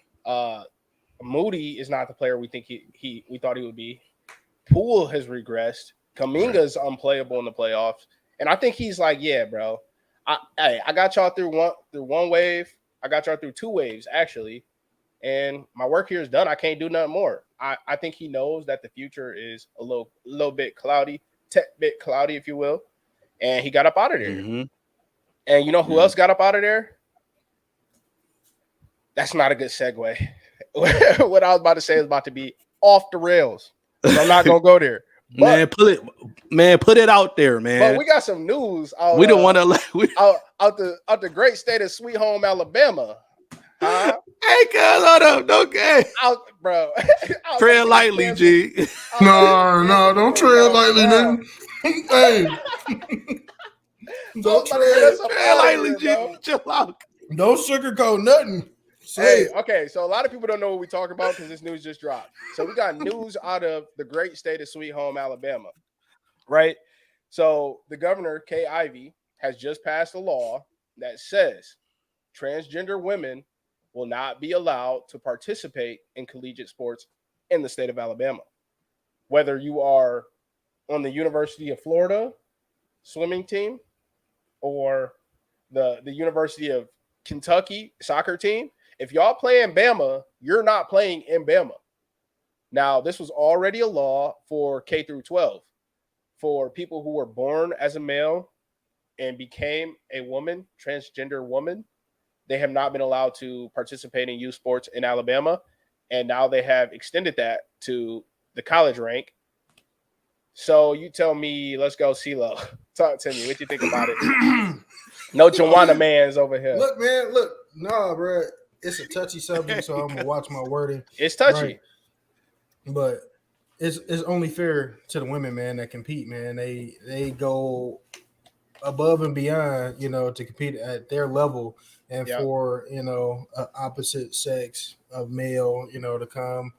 Moody is not the player we think we thought he would be. Poole has regressed. Kuminga's unplayable in the playoffs. And I think he's like, yeah, bro. I got y'all through one wave. I got y'all through two waves, actually. And my work here is done. I can't do nothing more. I think he knows that the future is a little bit cloudy, if you will. And he got up out of there.
Mm-hmm.
And you know who else got up out of there? That's not a good segue. What I was about to say is about to be off the rails. So I'm not gonna go there.
But, put it out there, man.
But we got some news.
We don't want to
out the great state of Sweet Home Alabama. Huh?
Hey, cuz, hold up, okay,
bro.
Tread lightly, G.
No, don't tread lightly, nigga. Hey. Don't tread
lightly, G. Chill out.
Don't sugarcoat nothing.
Okay. So a lot of people don't know what we talking about because this news just dropped. So we got news out of the great state of Sweet Home Alabama, right? So the governor, Kay Ivey, has just passed a law that says transgender women will not be allowed to participate in collegiate sports in the state of Alabama. Whether you are on the University of Florida swimming team or the University of Kentucky soccer team, if y'all play in Bama, you're not playing in Bama. Now, this was already a law for K through 12. For people who were born as a male and became a woman, transgender woman, they have not been allowed to participate in youth sports in Alabama. And now they have extended that to the college rank. So you tell me, let's go CeeLo. Talk to me. What you think about it? No Joanna Mans over here.
Look, man, nah, bro. It's a touchy subject, so I'm gonna watch my wording.
It's touchy.
Right? But it's only fair to the women, man, that compete, man. They go above and beyond, to compete at their level, and for opposite sex of male, to come,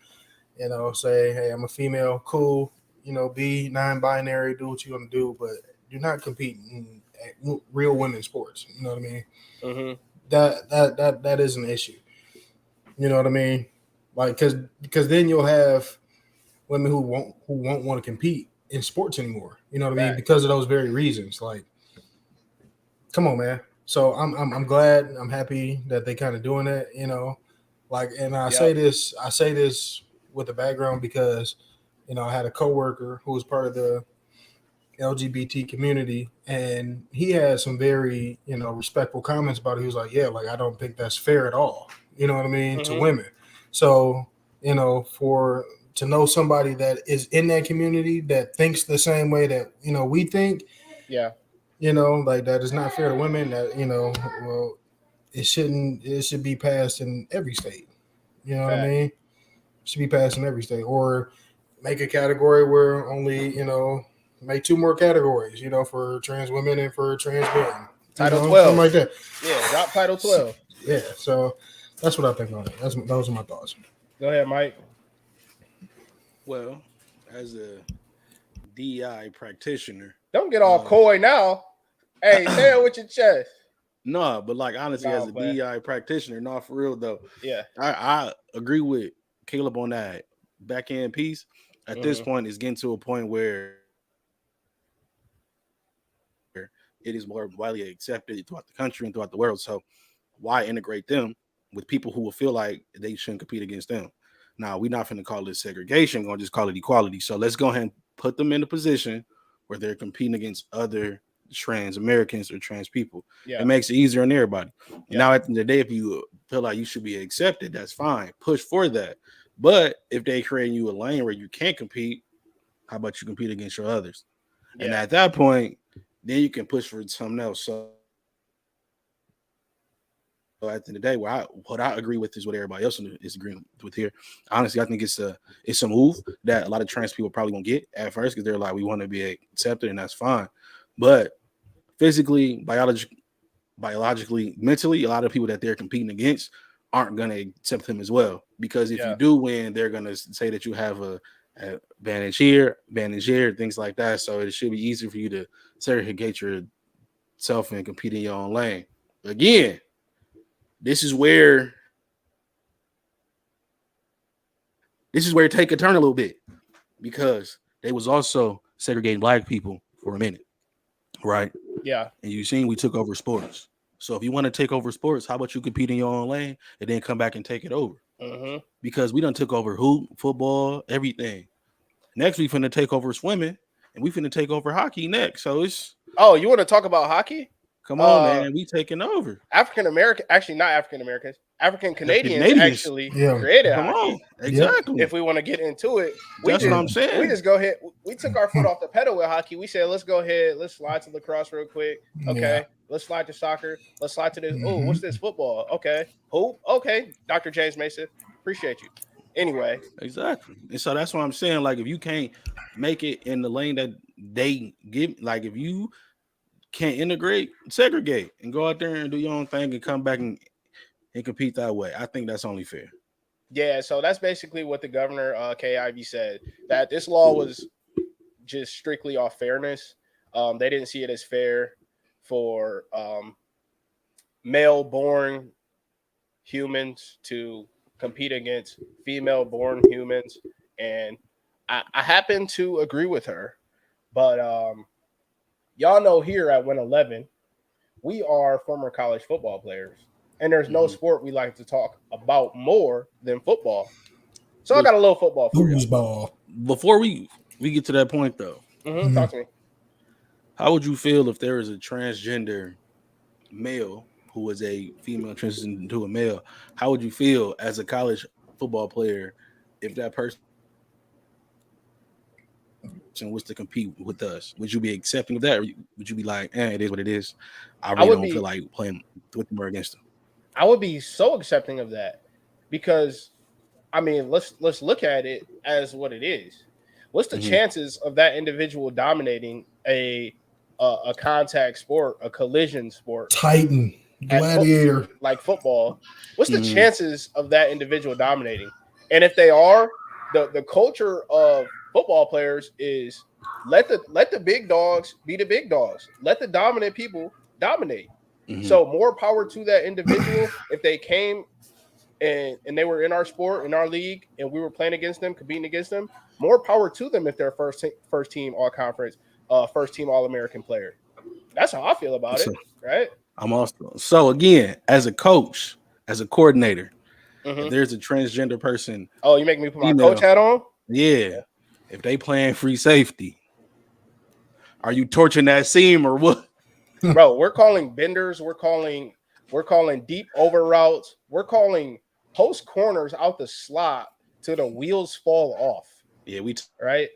say, hey, I'm a female, cool, be non-binary, do what you want to do, but do not compete in real women's sports. You know what I mean?
Mm-hmm.
That is an issue. You know what I mean? Like, because then you'll have women who won't want to compete in sports anymore. You know what I mean? Because of those very reasons. Like, come on, man. So I'm glad. I'm happy that they kind of doing that. You know, like, and I say this with a background because, you know, I had a coworker who was part of the LGBT community, and he had some very, you know, respectful comments about it. He was like, yeah, like, I don't think that's fair at all. You know what I mean? To women. So, you know, to know somebody that is in that community that thinks the same way that, you know, we think, you know, like, that is not fair to women, that, you know, well, it should be passed in every state. You know what I mean? It should be passed in every state, or make a category where only, you know, make 2 more categories, you know, for trans women and for trans men.
Title
12.
Something
like that.
Yeah, drop Title 12.
Yeah, so that's what I think on it. Those are my thoughts.
Go ahead, Mike.
Well, as a DEI practitioner,
don't get all coy now. Hey, say it with your chest.
No, but like honestly, as a DEI practitioner, not for real though.
Yeah,
I agree with Caleb on that back end piece. At this point, it's getting to a point where it is more widely accepted throughout the country and throughout the world. So why integrate them with people who will feel like they shouldn't compete against them? Now, we're not going to call this segregation. We're going to just call it equality. So let's go ahead and put them in a position where they're competing against other trans Americans or trans people. It makes it easier on everybody. Now, at the end of the day, if you feel like you should be accepted, that's fine. Push for that. But if they create you a lane where you can't compete, how about you compete against your others? And at that point, then you can push for something else. So at the end of the day, what I agree with is what everybody else is agreeing with here. Honestly, I think it's a move that a lot of trans people probably won't get at first because they're like, we want to be accepted, and that's fine. But physically, biologically, mentally, a lot of people that they're competing against aren't going to accept them as well. Because if you do win, they're going to say that you have a advantage here, things like that. So it should be easier for you to segregate yourself and compete in your own lane. Again, this is where it take a turn a little bit, because they was also segregating black people for a minute, right?
Yeah.
And you seen we took over sports. So if you want to take over sports, how about you compete in your own lane and then come back and take it over? Because we done took over hoop, football, everything. Next, we finna take over swimming, and we finna take over hockey next. So it's
you want to talk about hockey?
Come on, man, we taking over.
African Americans African Canadians actually created
Come
hockey.
on. Exactly.
If we want to get into it,
that's what I'm saying.
We just go ahead. We took our foot off the pedal with hockey. We said, let's go ahead. Let's slide to lacrosse real quick. Okay. Let's slide to soccer. Let's slide to this. Oh, what's this? Football. Okay. Hoop. Okay. Dr. James Mason. Appreciate you. Anyway.
Exactly. And so that's what I'm saying. Like, if you can't make it in the lane that they give, like, if you can't integrate, segregate, and go out there and do your own thing and come back and compete that way. I think that's only fair.
Yeah, so that's basically what the governor, Kay Ivey, said, that this law was just strictly off fairness. They didn't see it as fair for male-born humans to compete against female-born humans. And I happen to agree with her. But y'all know here at 111, we are former college football players. And there's no sport we like to talk about more than football. So I got a little football for you.
Before we get to that point, though,
talk to me.
How would you feel if there was a transgender male who was a female transitioned into a male? How would you feel as a college football player if that person was to compete with us? Would you be accepting of that, or would you be like, it is what it is? I really don't feel like playing with them or against them.
I would be so accepting of that, because I mean, let's look at it as what it is. What's the chances of that individual dominating a contact sport, a collision sport,
Titan, gladiator,
like football? What's the chances of that individual dominating? And if they are, the culture of football players is let the big dogs be the big dogs. Let the dominant people dominate. So more power to that individual if they came and they were in our sport, in our league, and we were playing against them, competing against them, more power to them if they're first team all conference, first team All American player. That's how I feel about it, right?
I'm also so again as a coach, as a coordinator, if there's a transgender person,
you make me put my coach hat on.
Yeah, if they playing free safety, are you torching that seam or what?
Bro, we're calling benders, we're calling deep over routes, we're calling post corners out the slot till the wheels fall off.
Yeah,
right.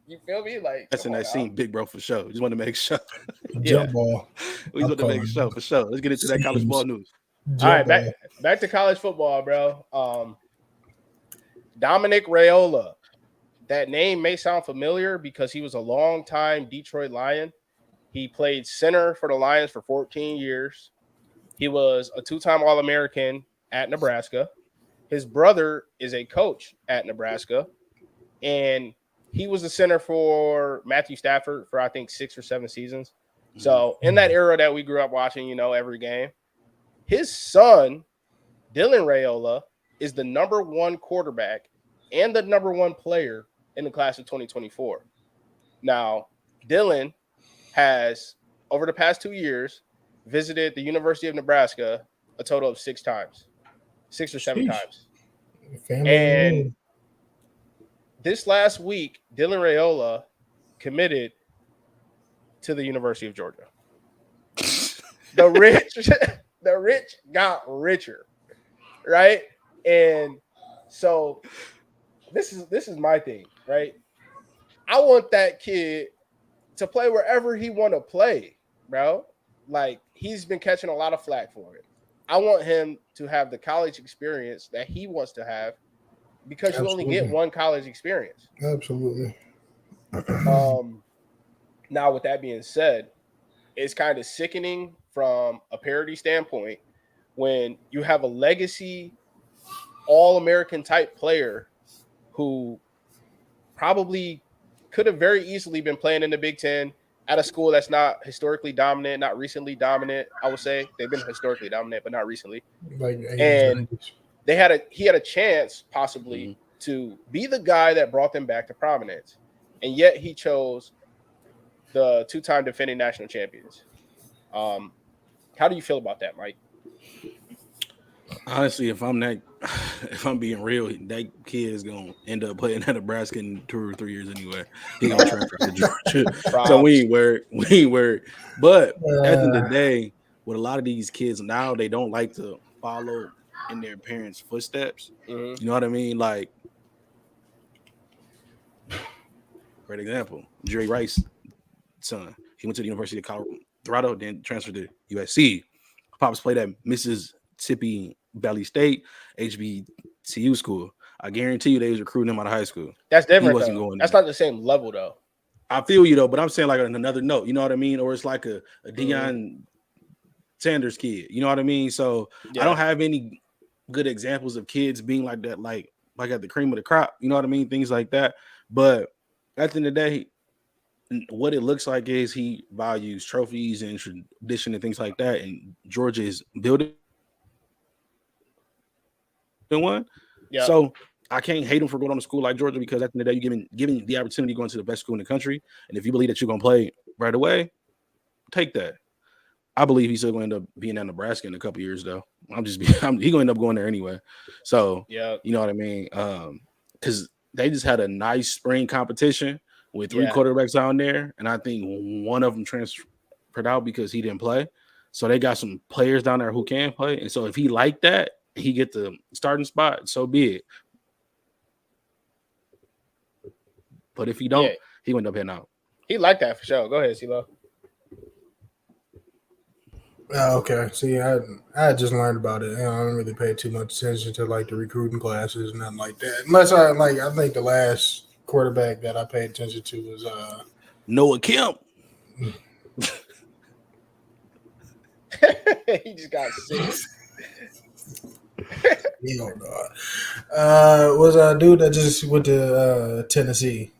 You feel me? Like
that's in that scene, big bro, for sure. Just want to make sure.
Jump ball.
We want to make sure for sure. Let's get into that college ball news.
All right, back to college football, bro. Dominic Raiola. That name may sound familiar because he was a long-time Detroit Lion. He played center for the Lions for 14 years. He was a two-time All-American at Nebraska. His brother is a coach at Nebraska. And he was the center for Matthew Stafford for, I think, 6 or 7 seasons. So in that era that we grew up watching, every game, his son, Dylan Raiola, is the number 1 quarterback and the number 1 player in the class of 2024. Now, Dylan has, over the past 2 years, visited the University of Nebraska a total of 6 times, 6 or 7 times. And this last week, Dylan Raiola committed to the University of Georgia. The rich got richer, right? And so this is my thing, right? I want that kid to play wherever he want to play, bro. Like, he's been catching a lot of flack for it. I want him to have the college experience that he wants to have, because you only get one college experience.
Absolutely.
Now, with that being said, it's kind of sickening from a parity standpoint when you have a legacy All-American type player who probably could have very easily been playing in the Big Ten at a school that's not historically dominant, not recently dominant. I would say they've been historically dominant, but not recently. And he had a chance possibly to be the guy that brought them back to prominence, and yet he chose the 2-time defending national champions. How do you feel about that, Mike?
Honestly, if I'm being real, that kid is gonna end up playing at Nebraska in 2 or 3 years anyway. He's gonna transfer to Georgia. So we ain't worried. But at the end of the day, with a lot of these kids now, they don't like to follow in their parents' footsteps. You know what I mean? Like, great example, Jerry Rice's son. He went to the University of Colorado, then transferred to USC. Pops played at Mississippi Valley State, HBCU school. I guarantee you they was recruiting him out of high school.
That's different. That's not the same level, though.
I feel you, though, but I'm saying like on another note. You know what I mean? Or it's like a Deion Sanders kid. You know what I mean? So I don't have any good examples of kids being like that, like at the cream of the crop. You know what I mean? Things like that. But at the end of the day, what it looks like is he values trophies and tradition and things like that. And Georgia is building one. Yeah. So I can't hate him for going on to school like Georgia, because at the end of the day, you're giving the opportunity to go into the best school in the country. And if you believe that you're going to play right away, take that. I believe he's still going to end up being at Nebraska in a couple years, though. He's going to end up going there anyway. So, you know what I mean? Because they just had a nice spring competition with 3 quarterbacks down there. And I think one of them transferred out because he didn't play. So they got some players down there who can play. And so if he liked that, he get the starting spot, so be it. But if he don't, he would end up heading out.
He liked that for sure. Go ahead, CeeLo.
Okay. See, I just learned about it. I don't really pay too much attention to like the recruiting classes and nothing like that. Unless I think the last quarterback that I paid attention to was
Noah Kemp.
He just got sick.
Oh God. Was a dude that just went to Tennessee.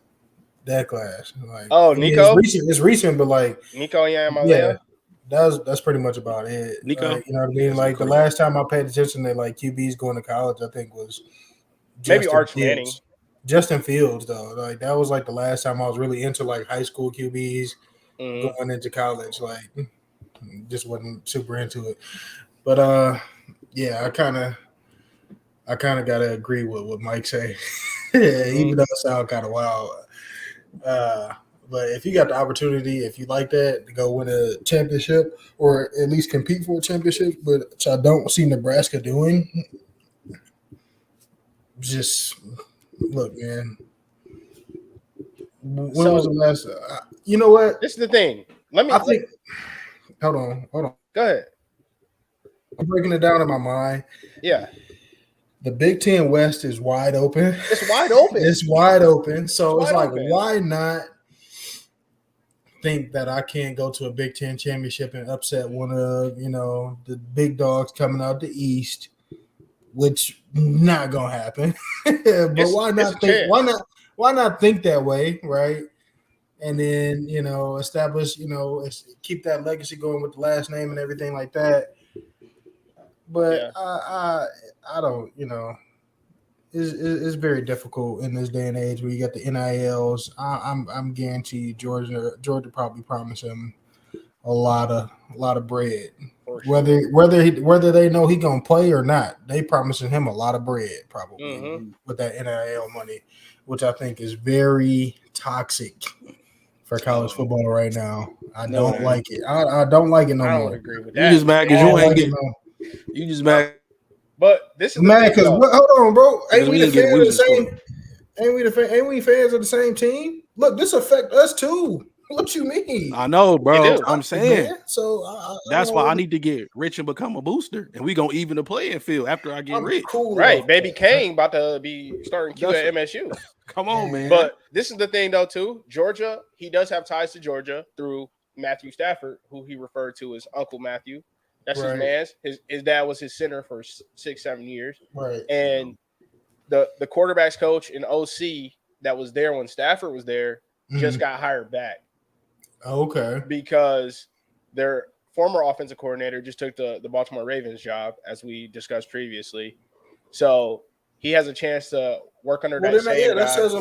That class. Like,
Nico?
It's recent, but like
Nico,
that's pretty much about it.
Nico,
you know what I mean? Like the last time I paid attention to like QBs going to college, I think was
maybe Arch Manning.
Justin Fields, though, like that was like the last time I was really into like high school QBs going into college. Like, just wasn't super into it. But yeah, I kind of gotta agree with what Mike say, even though it sounds kind of wild. But if you got the opportunity, if you like that, to go win a championship or at least compete for a championship, which I don't see Nebraska doing, just look, man. When was the last? You know what?
This is the thing.
Hold on.
Go ahead.
I'm breaking it down in my mind.
Yeah.
The Big Ten West is wide open.
It's wide open.
It's wide open. So it's like, why not think that I can't go to a Big Ten championship and upset one of the big dogs coming out the East, which not gonna happen. But why not think? Why not think that way, right? And then establish, keep that legacy going with the last name and everything like that. But I don't, it's very difficult in this day and age where you got the NILs. I'm guaranteed Georgia probably promised him a lot of bread. Sure. Whether they know he gonna play or not, they promising him a lot of bread probably with that NIL money, which I think is very toxic for college football right now. I don't like it. I don't like it no more. I don't
agree with that.
You just mad because you ain't get. You just mad.
But this is
mad because hold on, bro. Ain't we the fans of the same? Ain't we fans of the same team? Look, this affect us too. What you mean?
I know, bro. I'm saying.
Man. So
that's why I need to get rich and become a booster, and we gonna even the playing field after I get rich.
Cool, right? Baby Kane about to be starting Q at MSU.
Come on, man.
But this is the thing, though, too. Georgia, he does have ties to Georgia through Matthew Stafford, who he referred to as Uncle Matthew. That's his man's. His dad was his center for 6-7 years.
Right.
And the quarterback's coach and OC that was there when Stafford was there just got hired back.
Okay.
Because their former offensive coordinator just took the Baltimore Ravens job, as we discussed previously. So he has a chance to work under that same guy.
That says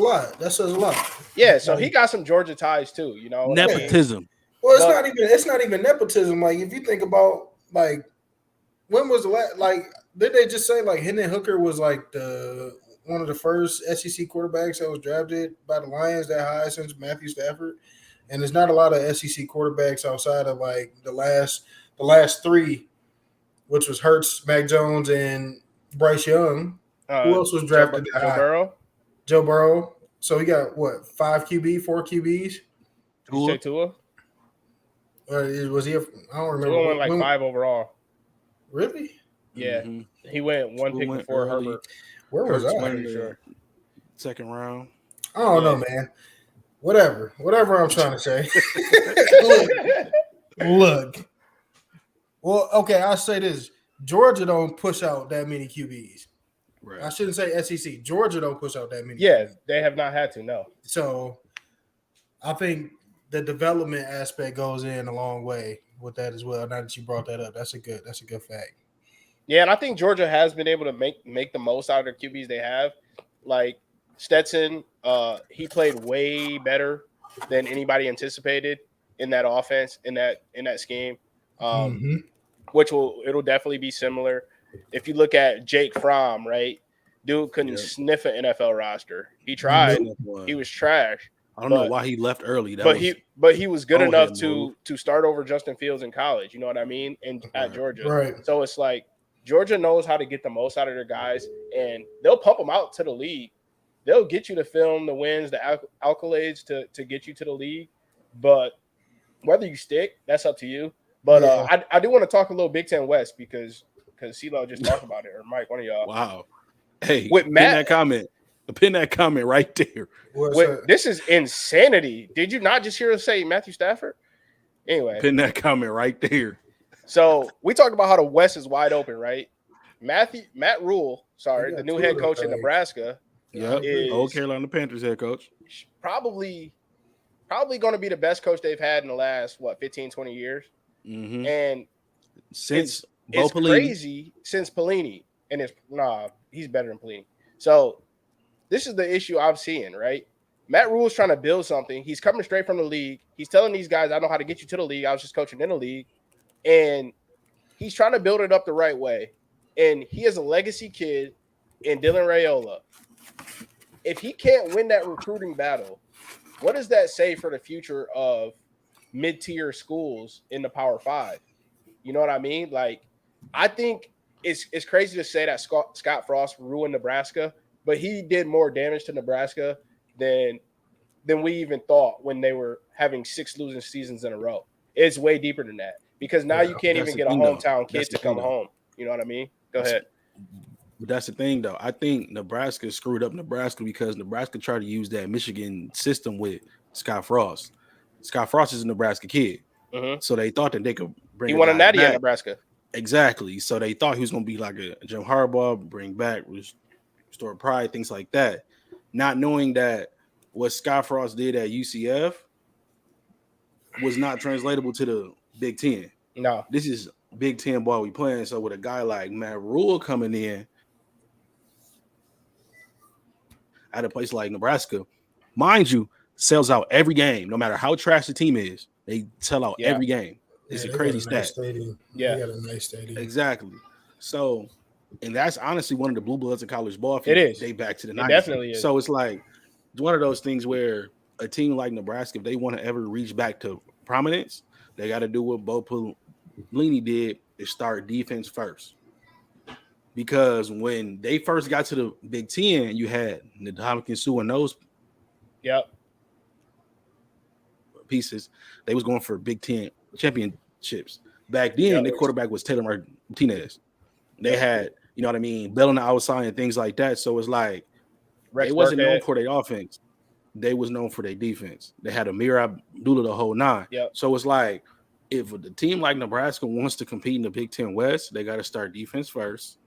a lot.
Yeah, so he got some Georgia ties too,
Nepotism.
I mean? Well, it's not even nepotism. Like if you think about like when was the last did they just say like Hendon Hooker was like one of the first SEC quarterbacks that was drafted by the Lions that high since Matthew Stafford? And there's not a lot of SEC quarterbacks outside of like the last three, which was Hurts, Mac Jones, and Bryce Young. Who else was drafted? Joe Burrow. So he got what, 4 QBs?
Did you say Tua?
Was he? I don't remember.
Tua went like 5 overall.
Really?
Yeah, he went one pick before Herbert.
Where was I?
Sure. Second round.
I don't know, man. Whatever I'm trying to say. Look. Well, okay, I'll say this. Georgia don't push out that many QBs. Right. I shouldn't say SEC. Georgia don't push out that many.
Yeah, they have not had to, no.
So I think the development aspect goes in a long way with that as well. Now that you brought that up, that's a good fact.
Yeah, and I think Georgia has been able to make the most out of their QBs they have. Like Stetson, he played way better than anybody anticipated in that offense, in that scheme. Which it'll definitely be similar. If you look at Jake Fromm, right? Dude couldn't sniff an NFL roster. He tried. He was trash.
I don't know why he left early.
But he was good enough to start over Justin Fields in college. You know what I mean? And at Georgia.
Right.
So it's like Georgia knows how to get the most out of their guys, and they'll pump them out to the league. They'll get you to film the wins, the accolades to get you to the league. But whether you stick, that's up to you. But I do want to talk a little Big Ten West because CeeLo just talked about it, or Mike, one of y'all.
Wow. Hey,
with Matt,
pin that comment right there.
This is insanity. Did you not just hear us say Matthew Stafford? Anyway.
Pin that comment right there.
So we talked about how the West is wide open, right? Matt Rule, the new head coach in Nebraska.
Yep. Old Carolina Panthers head coach.
Probably going to be the best coach they've had in the last, 15, 20 years.
Mm-hmm.
And
since
it's crazy since Pelini, and he's better than Pelini. So this is the issue I'm seeing, right? Matt Rule's trying to build something. He's coming straight from the league. He's telling these guys, I know how to get you to the league. I was just coaching in the league. And he's trying to build it up the right way. And he has a legacy kid in Dylan Raiola. If he can't win that recruiting battle, what does that say for the future of mid-tier schools in the Power Five? You know what I mean? Like, I think it's crazy to say that Scott Frost ruined Nebraska, but he did more damage to Nebraska than we even thought when they were having 6 losing seasons in a row. It's way deeper than that because now you can't even get a hometown kid to come home. You know what I mean? Go ahead.
But that's the thing, though. I think Nebraska screwed up Nebraska because Nebraska tried to use that Michigan system with Scott Frost. Scott Frost is a Nebraska kid.
Mm-hmm.
So they thought that they could bring
He won a natty at Nebraska.
Exactly. So they thought he was going to be like a Jim Harbaugh, bring back, restore pride, things like that. Not knowing that what Scott Frost did at UCF was not translatable to the Big Ten.
No.
This is Big Ten ball we playing. So with a guy like Matt Rule coming in at a place like Nebraska, mind you, sells out every game, no matter how trash the team is. They sell out every game. It's a crazy stat.
Yeah, they got a nice stadium.
Exactly. So, and that's honestly one of the blue bloods of college ball.
It is.
They back to the 90s.
Definitely is.
So it's like one of those things where a team like Nebraska, if they want to ever reach back to prominence, they got to do what Bo Pelini did: is start defense first. Because when they first got to the Big Ten, you had Ndamukong Suh and those pieces. They was going for Big Ten championships. Back then, the quarterback was Taylor Martinez. They had, you know what I mean, Bell on the outside and things like that. So it's like they wasn't known for their offense. They was known for their defense. They had Amir Abdullah the whole 9. So it's like if the team like Nebraska wants to compete in the Big Ten West, they got to start defense first.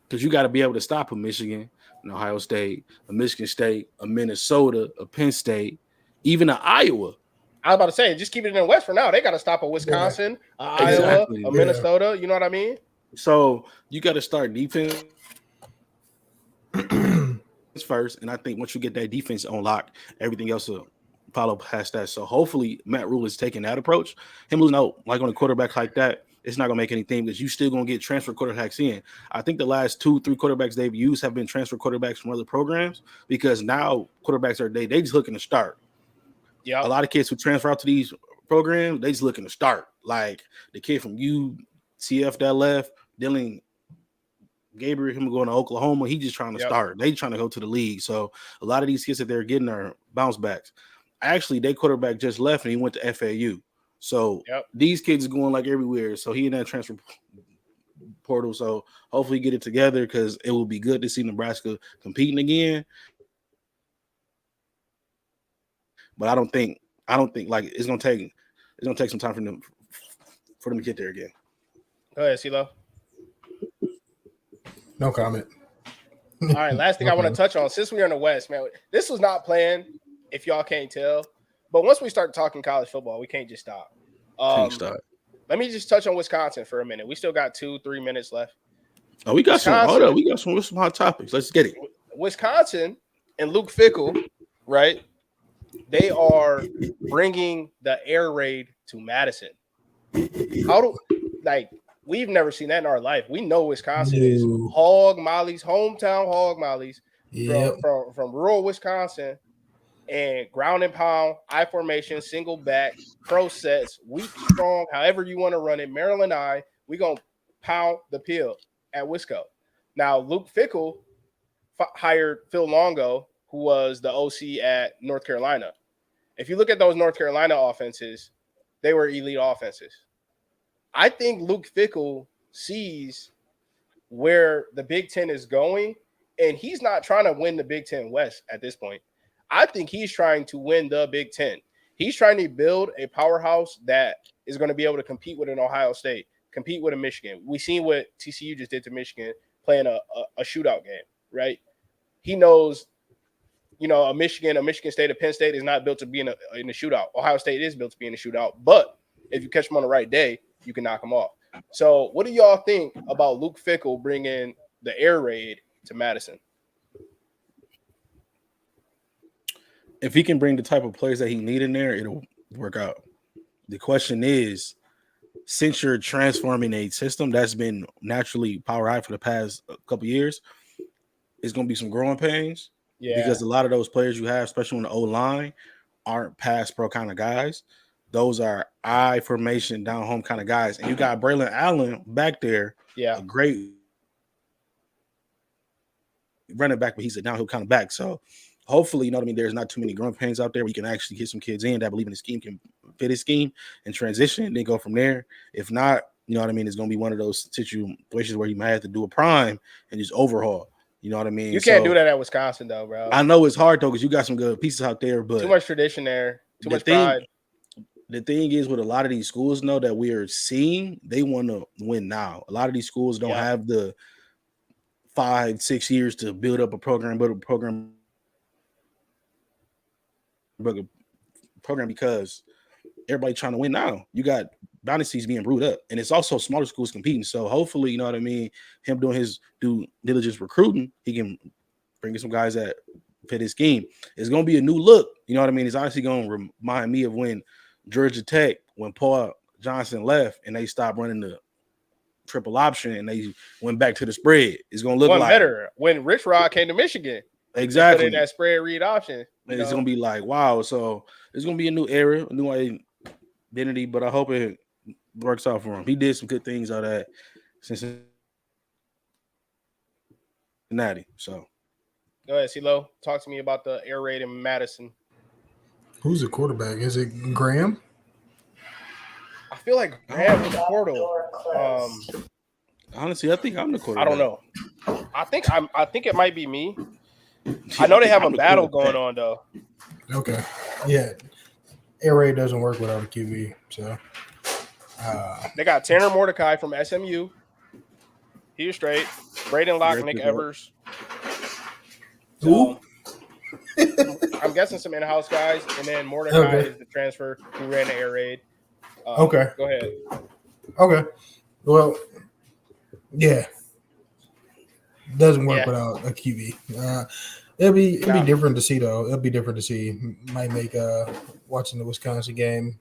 Because you got to be able to stop a Michigan, an Ohio State, a Michigan State, a Minnesota, a Penn State, even an Iowa.
I was about to say, just keep it in the West for now. They got to stop a Wisconsin, Iowa, a Minnesota. You know what I mean?
So you got to start defense first. And I think once you get that defense on lock, everything else will follow past that. So hopefully Matt Rule is taking that approach. Him losing out like on a quarterback like that, it's not going to make anything because you still going to get transfer quarterbacks in. I think the last 2-3 quarterbacks they've used have been transfer quarterbacks from other programs because now quarterbacks they just looking to start. A lot of kids who transfer out to these programs, they just looking to start. Like the kid from UCF that left, Dylan Gabriel, him going to Oklahoma, he just trying to start. They trying to go to the league. So a lot of these kids that they're getting are bounce backs. Actually, their quarterback just left and he went to FAU. So these kids are going like everywhere. So he in that transfer portal. So hopefully get it together because it will be good to see Nebraska competing again. But I don't think like it's gonna take some time for them to get there again.
Go ahead, CeeLo.
No comment.
All right, last thing I want to touch on, since we're in the West, man, this was not planned, if y'all can't tell. But once we start talking college football, we can't just stop.
Can't stop.
Let me just touch on Wisconsin for a minute. We still got 2-3 minutes left.
Oh, we got some hot topics. Let's get it.
Wisconsin and Luke Fickell, right? They are bringing the air raid to Madison. We've never seen that in our life. We know Wisconsin is hometown hog mollies from rural Wisconsin, and ground and pound, I formation, single back, pro sets, weak, strong, however you want to run it. Maryland we gonna pound the pill at Wisco. Now Luke Fickell hired Phil Longo, who was the OC at North Carolina. If you look at those North Carolina offenses, they were elite offenses. I think Luke Fickell sees where the Big Ten is going, and he's not trying to win the Big Ten West at this point. I think he's trying to win the Big Ten. He's trying to build a powerhouse that is going to be able to compete with an Ohio State, compete with a Michigan. We seen what TCU just did to Michigan, playing a shootout game, right? He knows, a Michigan State, a Penn State is not built to be in a shootout. Ohio State is built to be in a shootout, but if you catch them on the right day, you can knock them off. So, what do y'all think about Luke Fickell bringing the air raid to Madison?
If he can bring the type of players that he need in there, it'll work out. The question is, since you're transforming a system that's been naturally power high for the past couple years, it's going to be some growing pains. Yeah. Because a lot of those players you have, especially on the O-line, aren't pass pro kind of guys. Those are I formation, down home kind of guys. And you got Braylon Allen back there, a great running back, but he's a downhill kind of back. So hopefully, you know what I mean, there's not too many growing pains out there where you can actually get some kids in that believe in the scheme, can fit his scheme and transition and then go from there. If not, you know what I mean, it's going to be one of those situations where you might have to do a prime and just overhaul. You know what I mean?
You can't do that at Wisconsin, though, bro.
I know it's hard, though, because you got some good pieces out there, but
too much tradition there, too much pride.
The thing is, with a lot of these schools, though, that we are seeing, they want to win now. A lot of these schools don't have the 5-6 years to build up a program, because everybody trying to win now. You got dynasties being brewed up, and it's also smaller schools competing. So hopefully, you know what I mean, him doing his due diligence recruiting, he can bring in some guys that fit his scheme. It's going to be a new look. You know what I mean? It's honestly going to remind me of when Georgia Tech, when Paul Johnson left and they stopped running the triple option and they went back to the spread. It's going to look like
better when Rich Rod came to Michigan.
Exactly.
Put in that spread read option.
It's going to be like, wow. So it's going to be a new era, a new identity, but I hope it works out for him. He did some good things out at Cincinnati. So
go ahead, CeeLo. Talk to me about the air raid in Madison.
Who's the quarterback? Is it Graham?
I feel like Graham was the portal.
Honestly, I think I'm the quarterback.
I don't know. I think it might be me. I know they have a battle going on though.
Okay. Yeah. Air raid doesn't work without a QB. So
they got Tanner Mordecai from SMU. He was straight. Braden Locke, Nick Evers.
Who?
I'm guessing some in-house guys, and then Mordecai is the transfer who ran the air raid.
Okay.
Go ahead.
Okay. Well, yeah. Doesn't work without a QB. It'll be different to see though. It'll be different to see. Might make watching the Wisconsin game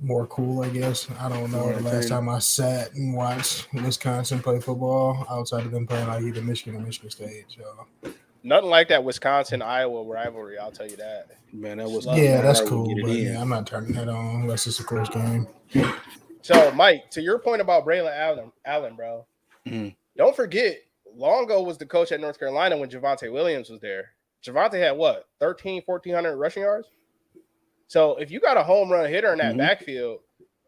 more cool, I guess. I don't know. The last time I sat and watched Wisconsin play football outside of them playing like either Michigan or Michigan State. So
nothing like that Wisconsin-Iowa rivalry, I'll tell you that.
Man, that was
that's cool, but I'm not turning that on unless it's a close game.
So, Mike, to your point about Braylon Allen, bro, don't forget, Longo was the coach at North Carolina when Javonte Williams was there. Javonte had what, 1,400 rushing yards? So if you got a home run hitter in that backfield,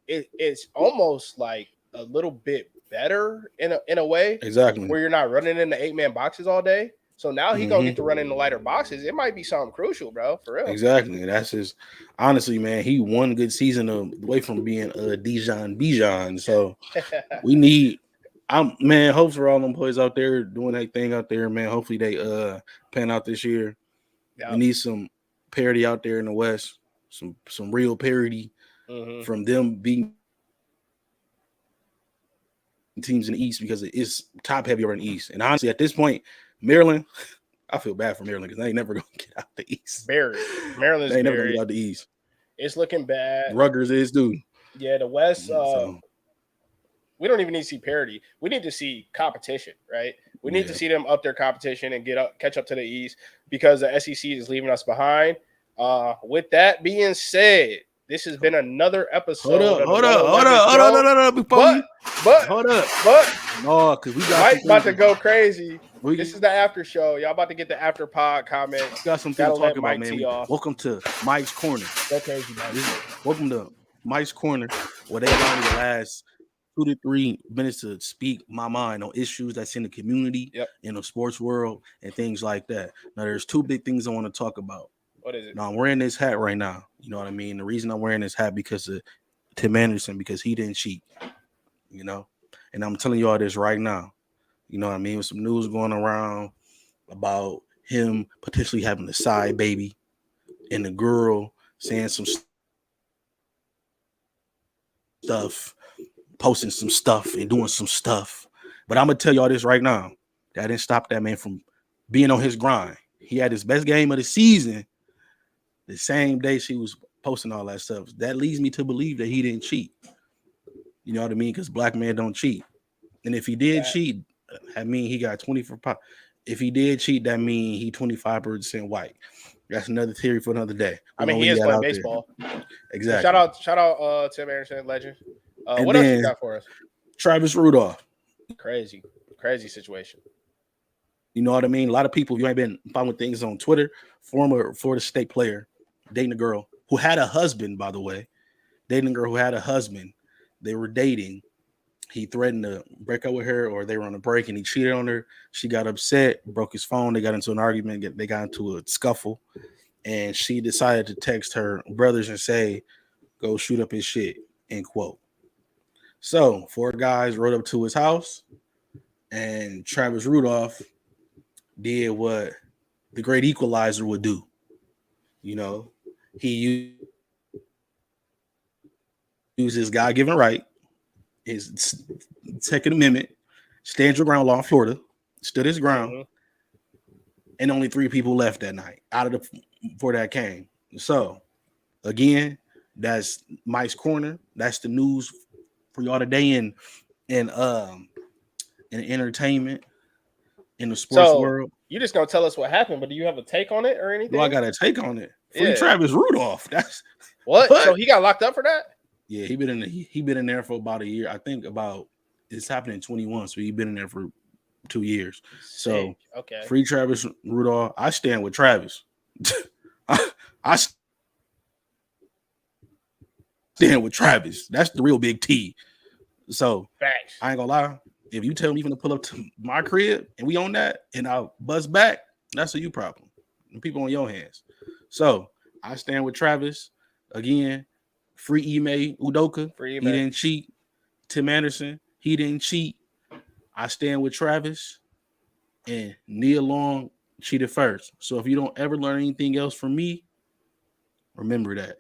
it's almost like a little bit better in a way.
Exactly.
Where you're not running in the 8-man boxes all day. So now he's going to get to run in the lighter boxes. It might be something crucial, bro, for real.
Exactly. That's just – honestly, man, he one good season away from being Dijon Bijan. So we need – hopes for all them boys out there doing that thing out there, man. Hopefully they pan out this year. Yep. We need some parity out there in the West. Some real parity from them being teams in the East because it is top heavy over in the East. And honestly, at this point, Maryland, I feel bad for Maryland because they ain't never gonna get out the East.
Maryland's
they ain't never gonna get out the East.
It's looking bad.
Rutgers is too.
Yeah, the West. We don't even need to see parity. We need to see competition, right? We need to see them up their competition and catch up to the East because the SEC is leaving us behind. With that being said, this has been another episode.
Hold up. No, because we got
Mike's about to go crazy. This is the after show. Y'all about to get the after pod comments.
Got something to talk about, man. Welcome to Mike's Corner.
Go crazy, Mike.
Welcome to Mike's Corner, where they allow me the last 2 to 3 minutes to speak my mind on issues that's in the community, in the sports world, and things like that. Now, there's 2 big things I want to talk about.
What is it?
Now, I'm wearing this hat right now. You know what I mean? The reason I'm wearing this hat because of Tim Anderson, because he didn't cheat, you know? And I'm telling you all this right now. You know what I mean? With some news going around about him potentially having a side baby and the girl saying some stuff, posting some stuff, and doing some stuff. But I'm gonna tell y'all this right now. That didn't stop that man from being on his grind. He had his best game of the season the same day she was posting all that stuff. That leads me to believe that he didn't cheat. You know what I mean? Because black men don't cheat. And if he did cheat, I mean he got 24. If he did cheat, that means he 25% white. That's another theory for another day.
I mean, he is playing baseball.
Exactly.
Shout out Tim Anderson, legend.
What
else you got for us?
Travis Rudolph.
Crazy situation.
You know what I mean? A lot of people, if you ain't been following things on Twitter, former Florida State player, dating a girl who had a husband, by the way. Dating a girl who had a husband. They were dating. He threatened to break up with her, or they were on a break and he cheated on her. She got upset, broke his phone. They got into an argument. They got into a scuffle. And she decided to text her brothers and say, go shoot up his shit, end quote. So 4 guys rode up to his house, and Travis Rudolph did what the great equalizer would do. You know, he used his God-given right, his Second Amendment, stand your ground law in Florida, stood his ground, and only 3 people left that night out of the 4 that came. So, again, that's Mike's Corner. That's the news for y'all today in entertainment, in the sports world.
You just gonna tell us what happened, but do you have a take on it or anything?
Well, I got a take on it. Free Travis Rudolph. That's
what? So he got locked up for that?
Yeah, he been in there for about a year. I think it's happened in 21, so he been in there for 2 years. So
okay,
free Travis Rudolph. I stand with Travis. I stand with Travis. That's the real big T. So
facts.
I ain't gonna lie. If you tell me you're gonna pull up to my crib and we on that and I'll buzz back, that's a you problem. The people on your hands. So I stand with Travis. Again, free Ime Udoka. He didn't cheat. Tim Anderson, he didn't cheat. I stand with Travis. And Nia Long cheated first. So if you don't ever learn anything else from me, remember that.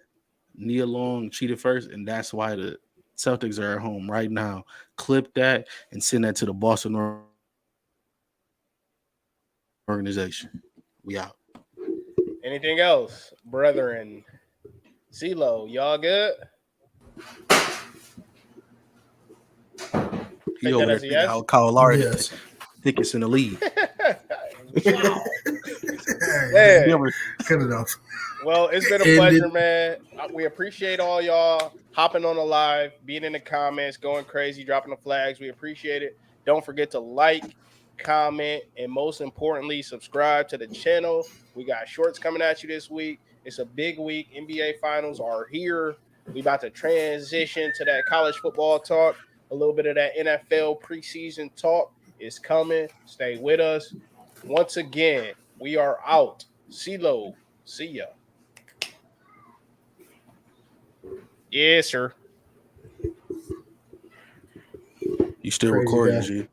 Nia Long cheated first, and that's why the Celtics are at home right now. Clip that and send that to the Boston organization. We out.
Anything else, brethren? CeeLo, y'all good?
He over there thinking how Kyle Lowry think it's in the league.
Cut it off.
Well, it's been a pleasure, man. We appreciate all y'all hopping on the live, being in the comments, going crazy, dropping the flags. We appreciate it. Don't forget to like, comment, and most importantly, subscribe to the channel. We got shorts coming at you this week. It's a big week. NBA Finals are here. We about to transition to that college football talk. A little bit of that NFL preseason talk is coming. Stay with us. Once again, we are out. CeeLo, see ya. Yes, sir.
You still recording, G?